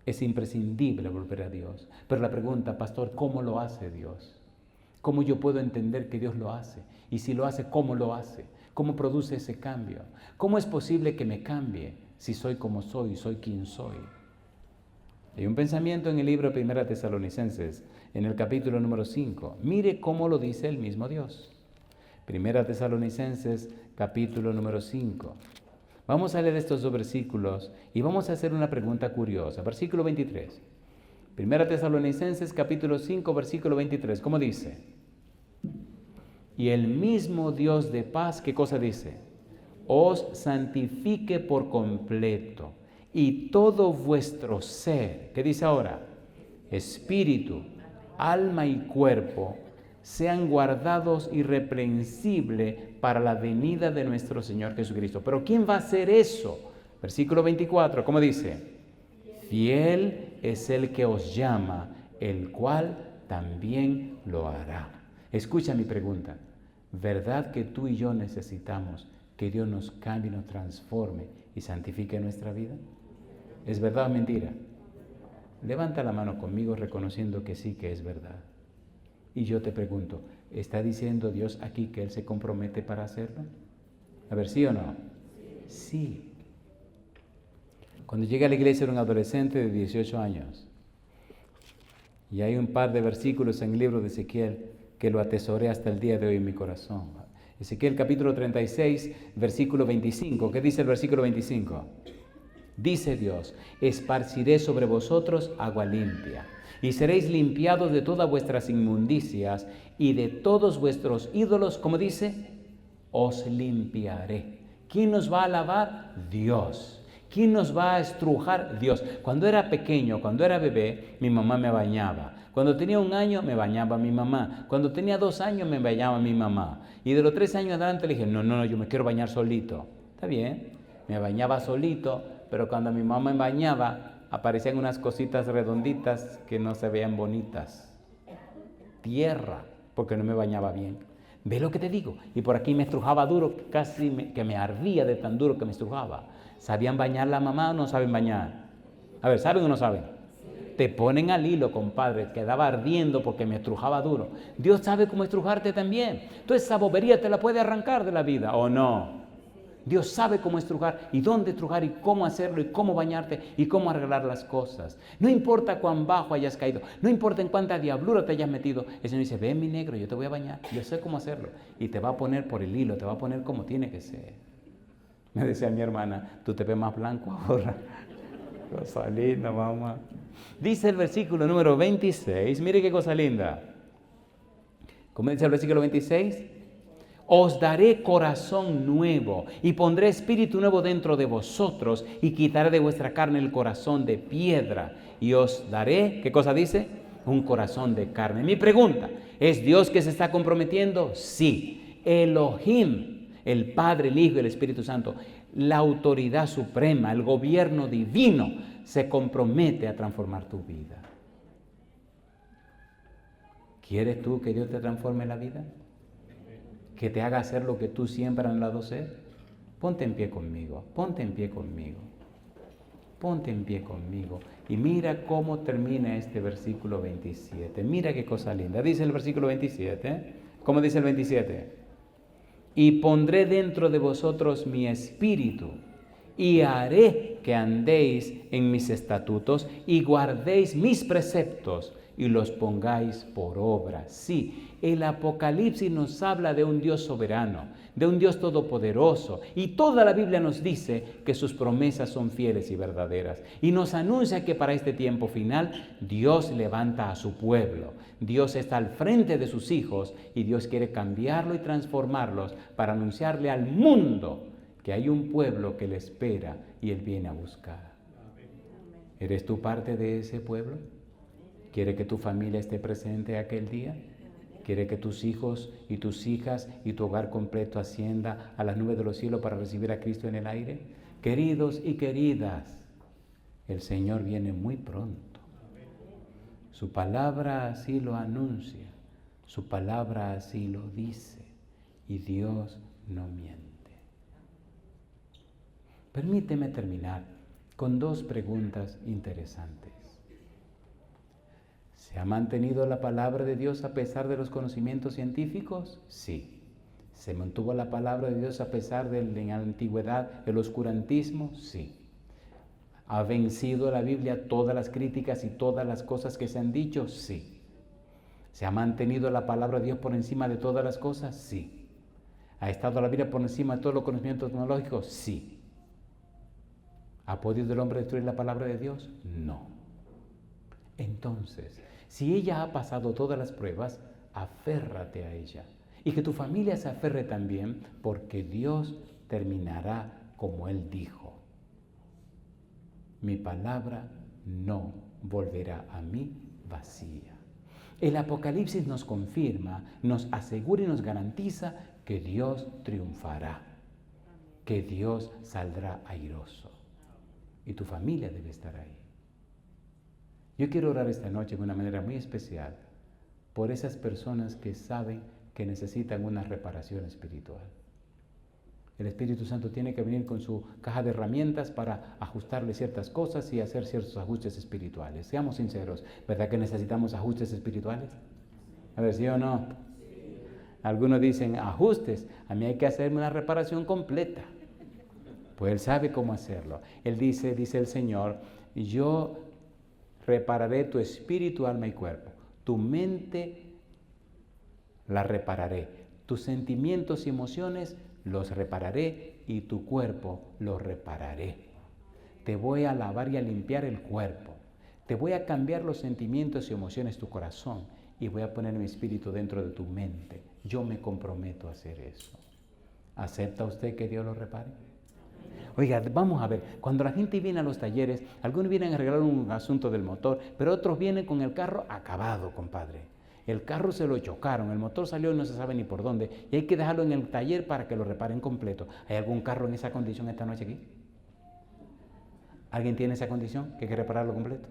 Es imprescindible volver a Dios. Pero la pregunta, pastor, ¿cómo lo hace Dios? ¿Cómo yo puedo entender que Dios lo hace? Y si lo hace, ¿cómo lo hace? ¿Cómo produce ese cambio? ¿Cómo es posible que me cambie si soy como soy, soy quien soy? Hay un pensamiento en el libro de 1 Tesalonicenses, en el capítulo número 5. Mire cómo lo dice el mismo Dios. 1 Tesalonicenses, capítulo número 5. Vamos a leer estos dos versículos y vamos a hacer una pregunta curiosa. Versículo 23. 1 Tesalonicenses, capítulo 5, versículo 23. ¿Cómo dice? Y el mismo Dios de paz, ¿qué cosa dice? Os santifique por completo. Y todo vuestro ser, ¿qué dice ahora? Espíritu, alma y cuerpo, sean guardados irreprensibles para la venida de nuestro Señor Jesucristo. ¿Pero quién va a hacer eso? Versículo 24, ¿cómo dice? Fiel es el que os llama, el cual también lo hará. Escucha mi pregunta. ¿Verdad que tú y yo necesitamos que Dios nos cambie, nos transforme y santifique nuestra vida? ¿Es verdad o mentira? Levanta la mano conmigo reconociendo que sí, que es verdad. Y yo te pregunto, ¿está diciendo Dios aquí que Él se compromete para hacerlo? A ver, ¿sí o no? Sí. Cuando llegué a la iglesia era un adolescente de 18 años. Y hay un par de versículos en el libro de Ezequiel que lo atesoré hasta el día de hoy en mi corazón. Ezequiel capítulo 36, versículo 25. ¿Qué dice el versículo 25? Dice Dios, esparciré sobre vosotros agua limpia, y seréis limpiados de todas vuestras inmundicias, y de todos vuestros ídolos, como dice, os limpiaré. ¿Quién nos va a lavar? Dios. ¿Quién nos va a estrujar? Dios. Cuando era pequeño, cuando era bebé, mi mamá me bañaba. Cuando tenía 1 año, me bañaba mi mamá. Cuando tenía 2 años, me bañaba mi mamá. Y de los 3 años adelante le dije, no, yo me quiero bañar solito. Está bien, me bañaba solito. Pero cuando mi mamá me bañaba, aparecían unas cositas redonditas que no se veían bonitas. Tierra, porque no me bañaba bien. ¿Ve lo que te digo? Y por aquí me estrujaba duro, que me ardía de tan duro que me estrujaba. ¿Sabían bañar la mamá o no saben bañar? A ver, ¿saben o no saben? Te ponen al hilo, compadre, quedaba ardiendo porque me estrujaba duro. Dios sabe cómo estrujarte también. Entonces esa bobería te la puede arrancar de la vida, ¿o no? Dios sabe cómo estrujar y dónde estrujar y cómo hacerlo y cómo bañarte y cómo arreglar las cosas. No importa cuán bajo hayas caído, no importa en cuánta diablura te hayas metido, el Señor dice, ven mi negro, yo te voy a bañar, yo sé cómo hacerlo. Y te va a poner por el hilo, te va a poner como tiene que ser. Me decía mi hermana, tú te ves más blanco ahora. Cosa linda, mamá. Dice el versículo número 26, mire qué cosa linda. ¿Cómo dice el versículo 26? Os daré corazón nuevo y pondré espíritu nuevo dentro de vosotros y quitaré de vuestra carne el corazón de piedra y os daré, ¿qué cosa dice? Un corazón de carne. Mi pregunta, ¿es Dios que se está comprometiendo? Sí. Elohim, el Padre, el Hijo y el Espíritu Santo, la autoridad suprema, el gobierno divino, se compromete a transformar tu vida. ¿Quieres tú que Dios te transforme la vida? ¿Que te haga hacer lo que tú siempre has anhelado ser? Ponte en pie conmigo, ponte en pie conmigo, ponte en pie conmigo. Y mira cómo termina este versículo 27. Mira qué cosa linda. Dice el versículo 27. ¿Cómo dice el 27? Y pondré dentro de vosotros mi espíritu y haré que andéis en mis estatutos y guardéis mis preceptos y los pongáis por obra. Sí, el Apocalipsis nos habla de un Dios soberano, de un Dios todopoderoso, y toda la Biblia nos dice que sus promesas son fieles y verdaderas, y nos anuncia que para este tiempo final Dios levanta a su pueblo. Dios está al frente de sus hijos y Dios quiere cambiarlo y transformarlos para anunciarle al mundo que hay un pueblo que le espera y Él viene a buscar. ¿Eres tú parte de ese pueblo? ¿Quiere que tu familia esté presente aquel día? ¿Quiere que tus hijos y tus hijas y tu hogar completo ascienda a las nubes de los cielos para recibir a Cristo en el aire? Queridos y queridas, el Señor viene muy pronto. Su palabra así lo anuncia, su palabra así lo dice, y Dios no miente. Permíteme terminar con dos preguntas interesantes. ¿Se ha mantenido la palabra de Dios a pesar de los conocimientos científicos? Sí. ¿Se mantuvo la palabra de Dios a pesar de la antigüedad, el oscurantismo? Sí. ¿Ha vencido la Biblia todas las críticas y todas las cosas que se han dicho? Sí. ¿Se ha mantenido la palabra de Dios por encima de todas las cosas? Sí. ¿Ha estado la Biblia por encima de todos los conocimientos tecnológicos? Sí. ¿Ha podido el hombre destruir la palabra de Dios? No. Entonces, si ella ha pasado todas las pruebas, aférrate a ella. Y que tu familia se aferre también, porque Dios terminará como Él dijo. Mi palabra no volverá a mí vacía. El Apocalipsis nos confirma, nos asegura y nos garantiza que Dios triunfará, que Dios saldrá airoso. Y tu familia debe estar ahí. Yo quiero orar esta noche de una manera muy especial por esas personas que saben que necesitan una reparación espiritual. El Espíritu Santo tiene que venir con su caja de herramientas para ajustarle ciertas cosas y hacer ciertos ajustes espirituales. Seamos sinceros, ¿verdad que necesitamos ajustes espirituales? A ver, ¿sí o no? Algunos dicen ajustes, a mí hay que hacerme una reparación completa. Pues Él sabe cómo hacerlo. Él dice el Señor, yo repararé tu espíritu, alma y cuerpo. Tu mente la repararé. Tus sentimientos y emociones los repararé y tu cuerpo lo repararé. Te voy a lavar y a limpiar el cuerpo. Te voy a cambiar los sentimientos y emociones de tu corazón y voy a poner mi espíritu dentro de tu mente. Yo me comprometo a hacer eso. ¿Acepta usted que Dios lo repare? Oiga, vamos a ver, cuando la gente viene a los talleres, algunos vienen a arreglar un asunto del motor, pero otros vienen con el carro acabado, compadre. El carro se lo chocaron, el motor salió y no se sabe ni por dónde, y hay que dejarlo en el taller para que lo reparen completo. ¿Hay algún carro en esa condición esta noche aquí? ¿Alguien tiene esa condición que hay que repararlo completo?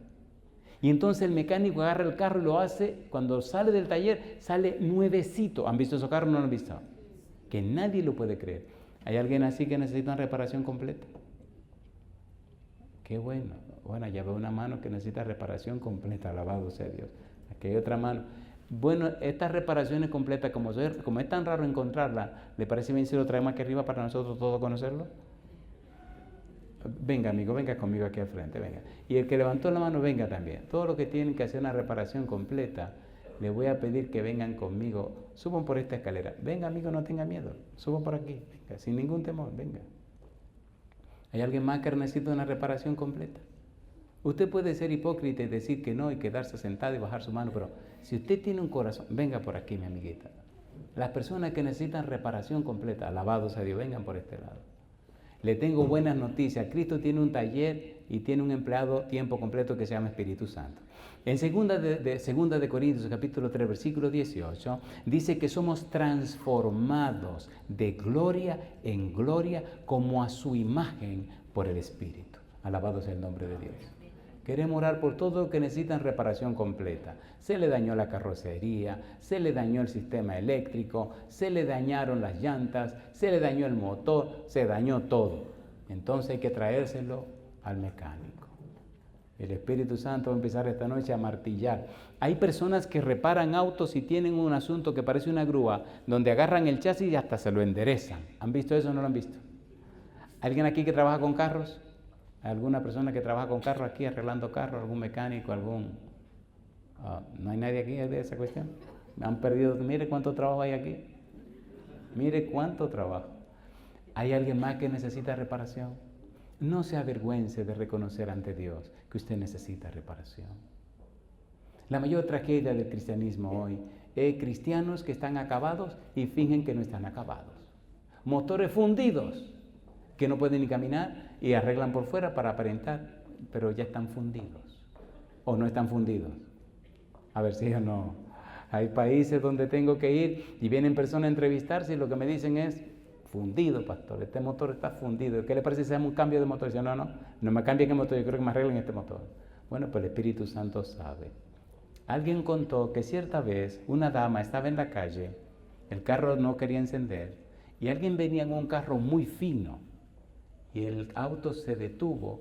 Y entonces el mecánico agarra el carro y lo hace, cuando sale del taller, sale nuevecito. ¿Han visto esos carros? No lo han visto. Que nadie lo puede creer. ¿Hay alguien así que necesita una reparación completa? Qué bueno. Bueno, ya veo una mano que necesita reparación completa, alabado sea Dios. Aquí hay otra mano. Bueno, estas reparaciones completas, como es tan raro encontrarla, ¿le parece bien si lo traemos aquí arriba para nosotros todos conocerlo? Venga, amigo, venga conmigo aquí al frente, venga. Y el que levantó la mano, venga también. Todos los que tienen que hacer una reparación completa, les voy a pedir que vengan conmigo. Suban por esta escalera. Venga, amigo, no tenga miedo. Suban por aquí, venga, sin ningún temor, venga. ¿Hay alguien más que necesita una reparación completa? Usted puede ser hipócrita y decir que no y quedarse sentado y bajar su mano, pero si usted tiene un corazón, venga por aquí, mi amiguita. Las personas que necesitan reparación completa, alabados a Dios, vengan por este lado. Le tengo buenas noticias. Cristo tiene un taller y tiene un empleado tiempo completo que se llama Espíritu Santo. En segunda de Corintios, capítulo 3, versículo 18, dice que somos transformados de gloria en gloria como a su imagen por el Espíritu. Alabado sea el nombre de Dios. Queremos orar por todo lo que necesitan reparación completa. Se le dañó la carrocería, se le dañó el sistema eléctrico, se le dañaron las llantas, se le dañó el motor, se dañó todo. Entonces hay que traérselo al mecánico. El Espíritu Santo va a empezar esta noche a martillar. Hay personas que reparan autos y tienen un asunto que parece una grúa, donde agarran el chasis y hasta se lo enderezan. ¿Han visto eso o no lo han visto? ¿Alguien aquí que trabaja con carros? ¿Alguna persona que trabaja con carros aquí, arreglando carros? ¿Algún mecánico? ¿No hay nadie aquí de esa cuestión? Han perdido, mire cuánto trabajo hay aquí. Mire cuánto trabajo. ¿Hay alguien más que necesita reparación? No se avergüence de reconocer ante Dios que usted necesita reparación. La mayor tragedia del cristianismo hoy es cristianos que están acabados y fingen que no están acabados. Motores fundidos que no pueden ni caminar y arreglan por fuera para aparentar, pero ya están fundidos. ¿O no están fundidos? A ver si yo no. Hay países donde tengo que ir y vienen personas a entrevistarse y lo que me dicen es, fundido, pastor, este motor está fundido. ¿Qué le parece si hacemos un cambio de motor? Dice, no me cambien el motor, yo creo que me arreglen este motor. Bueno, pues el Espíritu Santo sabe. Alguien contó que cierta vez una dama estaba en la calle, el carro no quería encender y alguien venía en un carro muy fino y el auto se detuvo.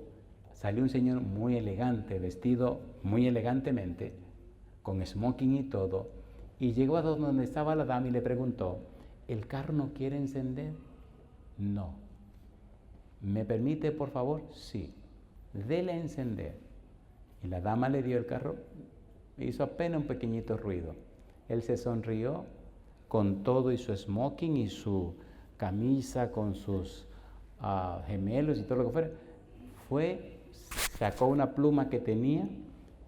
Salió un señor muy elegante, vestido muy elegantemente, con smoking y todo, y llegó a donde estaba la dama y le preguntó, ¿el carro no quiere encender? No. ¿Me permite, por favor? Sí. Dele a encender. Y la dama le dio el carro, hizo apenas un pequeñito ruido. Él se sonrió con todo y su smoking y su camisa con sus gemelos y todo lo que fuera. Sacó una pluma que tenía,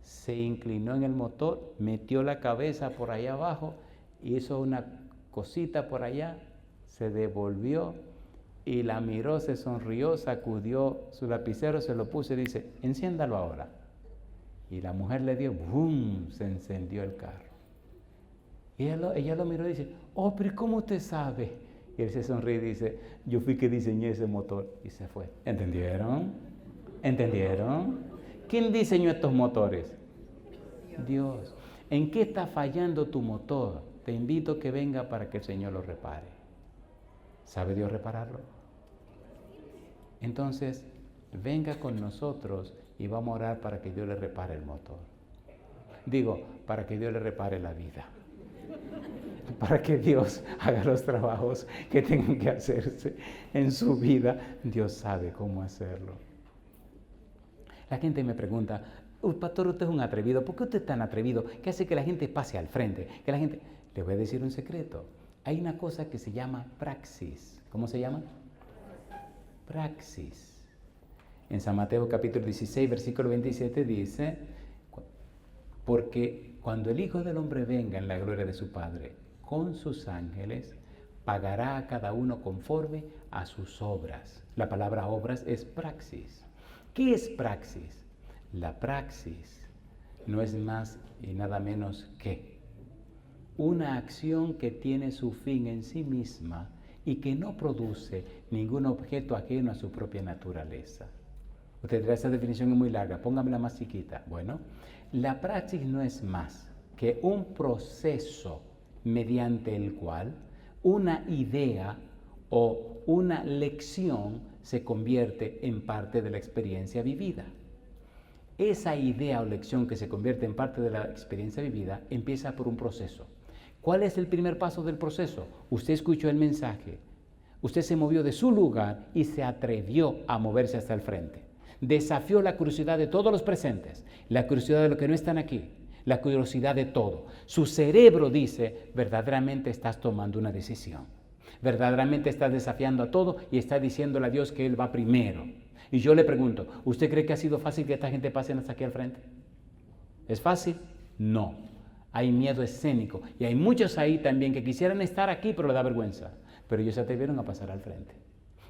se inclinó en el motor, metió la cabeza por allá abajo, hizo una cosita por allá, se devolvió y la miró, se sonrió, sacudió su lapicero, se lo puso y dice, enciéndalo ahora. Y la mujer le dio, ¡boom!, se encendió el carro. Y ella lo miró y dice, oh, pero ¿cómo usted sabe? Y él se sonríe y dice, yo fui que diseñé ese motor. Y se fue. ¿Entendieron? ¿Entendieron? ¿Quién diseñó estos motores? Dios. ¿En qué está fallando tu motor? Te invito a que venga para que el Señor lo repare. ¿Sabe Dios repararlo? Entonces, venga con nosotros y vamos a orar para que Dios le repare el motor. Digo, para que Dios le repare la vida. Para que Dios haga los trabajos que tengan que hacerse en su vida. Dios sabe cómo hacerlo. La gente me pregunta, pastor, usted es un atrevido. ¿Por qué usted es tan atrevido? ¿Qué hace que la gente pase al frente? Que la gente... Le voy a decir un secreto. Hay una cosa que se llama praxis. ¿Cómo se llama? Praxis. En San Mateo capítulo 16, versículo 27 dice, porque cuando el Hijo del Hombre venga en la gloria de su Padre con sus ángeles, pagará a cada uno conforme a sus obras. La palabra obras es praxis. ¿Qué es praxis? La praxis no es más y nada menos que una acción que tiene su fin en sí misma y que no produce ningún objeto ajeno a su propia naturaleza. Usted dirá, esa definición es muy larga, póngamela más chiquita. Bueno, la praxis no es más que un proceso mediante el cual una idea o una lección se convierte en parte de la experiencia vivida. Esa idea o lección que se convierte en parte de la experiencia vivida empieza por un proceso. ¿Cuál es el primer paso del proceso? Usted escuchó el mensaje, usted se movió de su lugar y se atrevió a moverse hasta el frente. Desafió la curiosidad de todos los presentes, la curiosidad de los que no están aquí, la curiosidad de todo. Su cerebro dice, verdaderamente estás tomando una decisión. Verdaderamente estás desafiando a todo y está diciéndole a Dios que Él va primero. Y yo le pregunto, ¿usted cree que ha sido fácil que esta gente pase hasta aquí al frente? ¿Es fácil? No. Hay miedo escénico. Y hay muchos ahí también que quisieran estar aquí, pero le da vergüenza. Pero ellos se atrevieron a pasar al frente.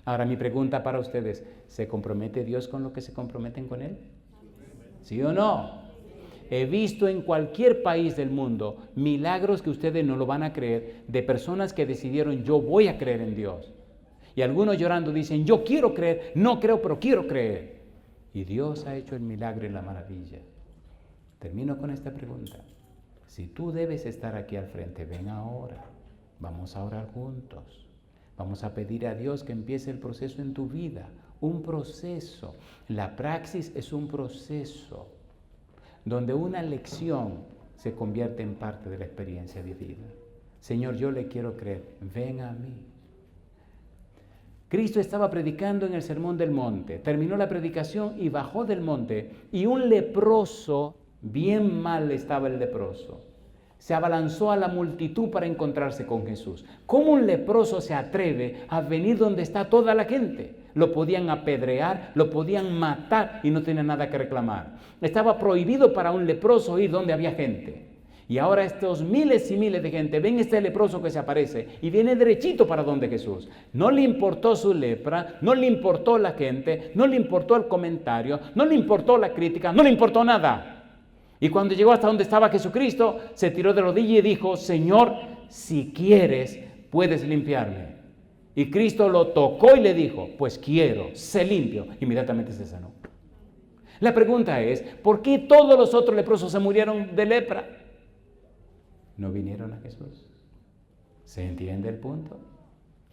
Ahora mi pregunta para ustedes, ¿se compromete Dios con lo que se comprometen con Él? ¿Sí o no? He visto en cualquier país del mundo milagros que ustedes no lo van a creer de personas que decidieron, yo voy a creer en Dios. Y algunos llorando dicen, yo quiero creer, no creo, pero quiero creer. Y Dios ha hecho el milagro y la maravilla. Termino con esta pregunta. Si tú debes estar aquí al frente, ven ahora. Vamos a orar juntos. Vamos a pedir a Dios que empiece el proceso en tu vida. Un proceso. La praxis es un proceso donde una lección se convierte en parte de la experiencia vivida. Señor, yo le quiero creer. Ven a mí. Cristo estaba predicando en el Sermón del Monte. Terminó la predicación y bajó del monte. Y un leproso, bien mal estaba el leproso, se abalanzó a la multitud para encontrarse con Jesús. ¿Cómo un leproso se atreve a venir donde está toda la gente? Lo podían apedrear, lo podían matar y no tenía nada que reclamar. Estaba prohibido para un leproso ir donde había gente. Y ahora estos miles y miles de gente ven este leproso que se aparece y viene derechito para donde Jesús. No le importó su lepra, no le importó la gente, no le importó el comentario, no le importó la crítica, no le importó nada. Y cuando llegó hasta donde estaba Jesucristo, se tiró de rodillas y dijo, Señor, si quieres, puedes limpiarme. Y Cristo lo tocó y le dijo, pues quiero, sé limpio. Inmediatamente se sanó. La pregunta es, ¿por qué todos los otros leprosos se murieron de lepra? ¿No vinieron a Jesús? ¿Se entiende el punto?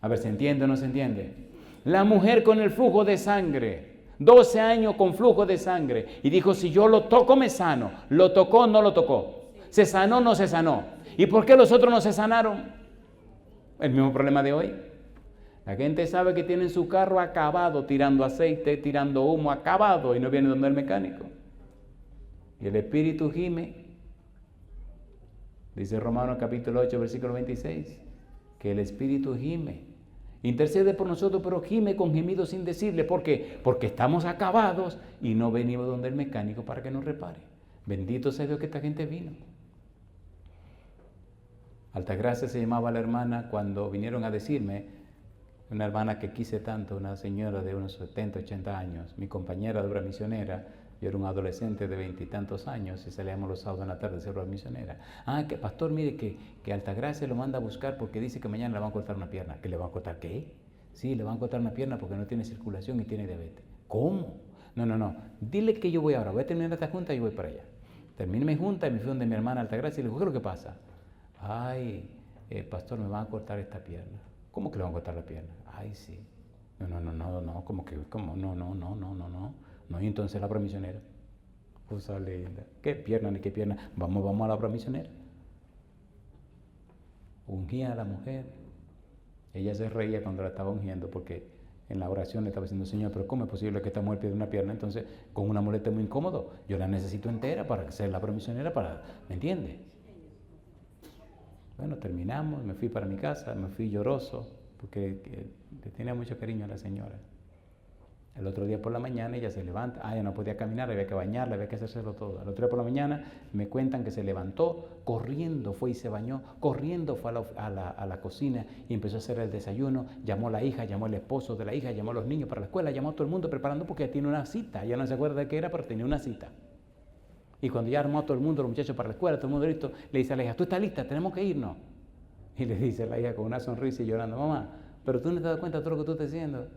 A ver, ¿se entiende o no se entiende? La mujer con el flujo de sangre, 12 años con flujo de sangre, y dijo, si yo lo toco me sano. ¿Lo tocó o no lo tocó? ¿Se sanó o no se sanó? ¿Y por qué los otros no se sanaron? El mismo problema de hoy. La gente sabe que tienen su carro acabado, tirando aceite, tirando humo, acabado, y no viene donde el mecánico. Y el espíritu gime. Dice Romanos capítulo 8, versículo 26, que el espíritu gime. Intercede por nosotros, pero gime con gemidos indecibles. ¿Por qué? Porque estamos acabados y no venimos donde el mecánico para que nos repare. Bendito sea Dios que esta gente vino. Altagracia se llamaba la hermana cuando vinieron a decirme, una hermana que quise tanto, una señora de unos 70, 80 años, mi compañera de obra misionera. Yo era un adolescente de 20 y tantos años y salíamos los sábados en la tarde a ser obra misionera. Que pastor, mire que Altagracia lo manda a buscar porque dice que mañana le van a cortar una pierna. ¿Que le van a cortar qué? Sí, le van a cortar una pierna porque no tiene circulación y tiene diabetes. ¿Cómo? No. Dile que yo voy ahora, voy a terminar esta junta y voy para allá. Terminé mi junta y me fui donde mi hermana Altagracia y le digo, ¿qué es lo que pasa? Pastor, me van a cortar esta pierna. ¿Cómo que le van a cortar la pierna? Sí. No, ¿cómo que? ¿Cómo? No. No, y entonces la obra misionera. Cosa linda. ¿Qué pierna ni qué pierna? Vamos a la obra misionera. Ungía a la mujer. Ella se reía cuando la estaba ungiendo porque en la oración le estaba diciendo, Señor, pero ¿cómo es posible que esta mujer pierda una pierna? Entonces, con una muleta es muy incómodo. Yo la necesito entera para ser la obra misionera, ¿me entiende? Bueno, terminamos, me fui para mi casa, me fui lloroso porque le tenía mucho cariño a la señora. El otro día por la mañana ella se levanta, ella no podía caminar, había que bañarla, había que hacérselo todo. El otro día por la mañana me cuentan que se levantó, corriendo fue y se bañó, corriendo fue a la cocina y empezó a hacer el desayuno, llamó a la hija, llamó al esposo de la hija, llamó a los niños para la escuela, llamó a todo el mundo preparando porque ella tiene una cita, ella no se acuerda de qué era, pero tenía una cita. Y cuando ya armó a todo el mundo, los muchachos para la escuela, todo el mundo listo, le dice a la hija, ¿tú estás lista? Tenemos que irnos. Y le dice a la hija con una sonrisa y llorando, mamá, pero tú no te das cuenta de todo lo que tú estás haciendo.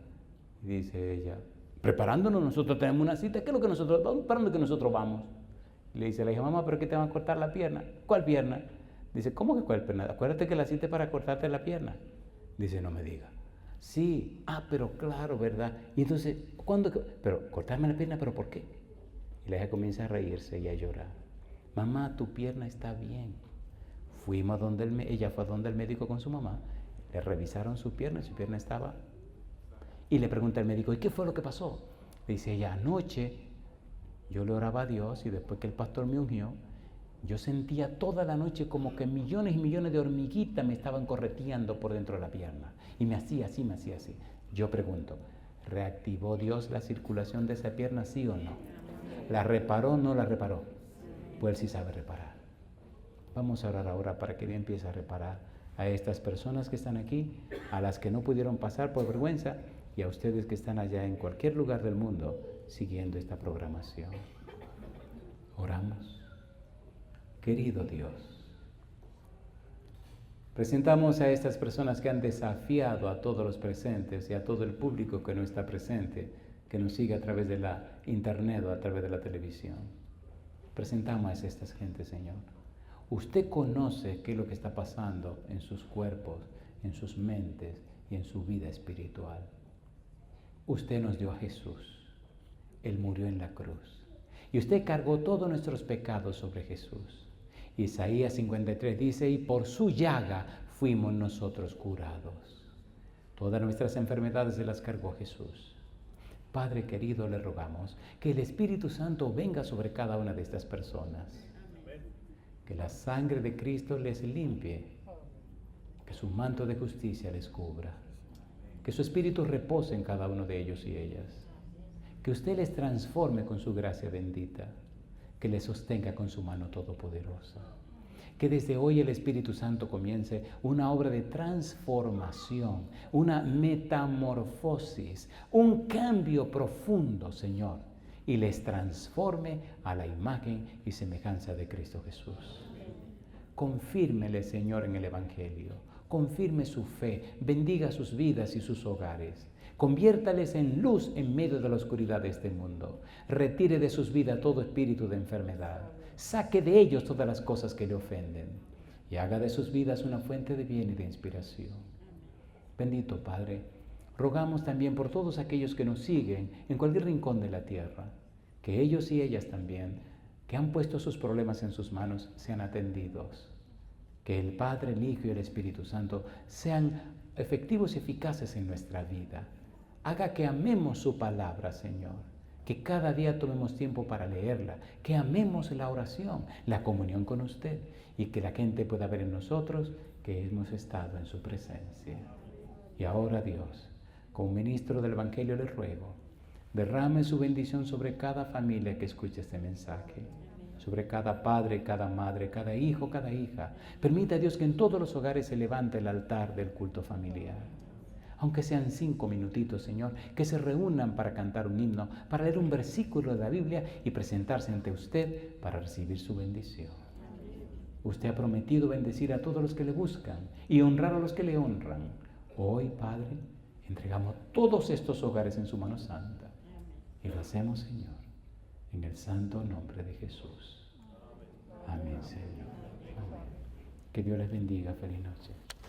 Y dice ella, preparándonos, nosotros tenemos una cita, ¿qué es lo que nosotros vamos? ¿Para dónde que nosotros vamos? Le dice la hija, mamá, ¿pero qué te van a cortar la pierna? ¿Cuál pierna? Dice, ¿cómo que cuál pierna? Acuérdate que la cita es para cortarte la pierna. Dice, no me diga. Sí, pero claro, ¿verdad? Y entonces, ¿cuándo? Pero cortarme la pierna, ¿pero por qué? Y la hija comienza a reírse y a llorar. Mamá, tu pierna está bien. Fuimos donde ella fue donde el médico con su mamá, le revisaron su pierna estaba. Y le pregunta al médico, ¿y qué fue lo que pasó? Le dice ella, anoche yo le oraba a Dios y después que el pastor me ungió, yo sentía toda la noche como que millones y millones de hormiguitas me estaban correteando por dentro de la pierna. Y me hacía así, me hacía así. Yo pregunto, ¿reactivó Dios la circulación de esa pierna, sí o no? ¿La reparó o no la reparó? Pues Él sí sabe reparar. Vamos a orar ahora para que Dios empiece a reparar a estas personas que están aquí, a las que no pudieron pasar por vergüenza y a ustedes que están allá en cualquier lugar del mundo siguiendo esta programación. Oramos. Querido Dios, presentamos a estas personas que han desafiado a todos los presentes y a todo el público que no está presente, que nos sigue a través de la internet o a través de la televisión. Presentamos a estas gentes, Señor. Usted conoce qué es lo que está pasando en sus cuerpos, en sus mentes y en su vida espiritual. Usted nos dio a Jesús. Él murió en la cruz. Y usted cargó todos nuestros pecados sobre Jesús. Isaías 53 dice, y por su llaga fuimos nosotros curados. Todas nuestras enfermedades se las cargó Jesús. Padre querido, le rogamos que el Espíritu Santo venga sobre cada una de estas personas. Que la sangre de Cristo les limpie, que su manto de justicia les cubra, que su Espíritu repose en cada uno de ellos y ellas, que usted les transforme con su gracia bendita, que les sostenga con su mano todopoderosa, que desde hoy el Espíritu Santo comience una obra de transformación, una metamorfosis, un cambio profundo, Señor, y les transforme a la imagen y semejanza de Cristo Jesús. Confírmele, Señor, en el Evangelio. Confirme su fe, bendiga sus vidas y sus hogares. Conviértales en luz en medio de la oscuridad de este mundo. Retire de sus vidas todo espíritu de enfermedad. Saque de ellos todas las cosas que le ofenden. Y haga de sus vidas una fuente de bien y de inspiración. Bendito Padre, rogamos también por todos aquellos que nos siguen en cualquier rincón de la tierra, que ellos y ellas también, que han puesto sus problemas en sus manos, sean atendidos. Que el Padre, el Hijo y el Espíritu Santo sean efectivos y eficaces en nuestra vida. Haga que amemos su palabra, Señor. Que cada día tomemos tiempo para leerla. Que amemos la oración, la comunión con usted. Y que la gente pueda ver en nosotros que hemos estado en su presencia. Y ahora, Dios, como ministro del Evangelio le ruego, derrame su bendición sobre cada familia que escuche este mensaje, sobre cada padre, cada madre, cada hijo, cada hija. Permita, Dios, que en todos los hogares se levante el altar del culto familiar. Aunque sean 5 minutitos, Señor, que se reúnan para cantar un himno, para leer un versículo de la Biblia y presentarse ante usted para recibir su bendición. Usted ha prometido bendecir a todos los que le buscan y honrar a los que le honran. Hoy, Padre, entregamos todos estos hogares en su mano santa. Y lo hacemos, Señor, en el santo nombre de Jesús. Amén, Señor. Amén. Que Dios les bendiga. Feliz noche.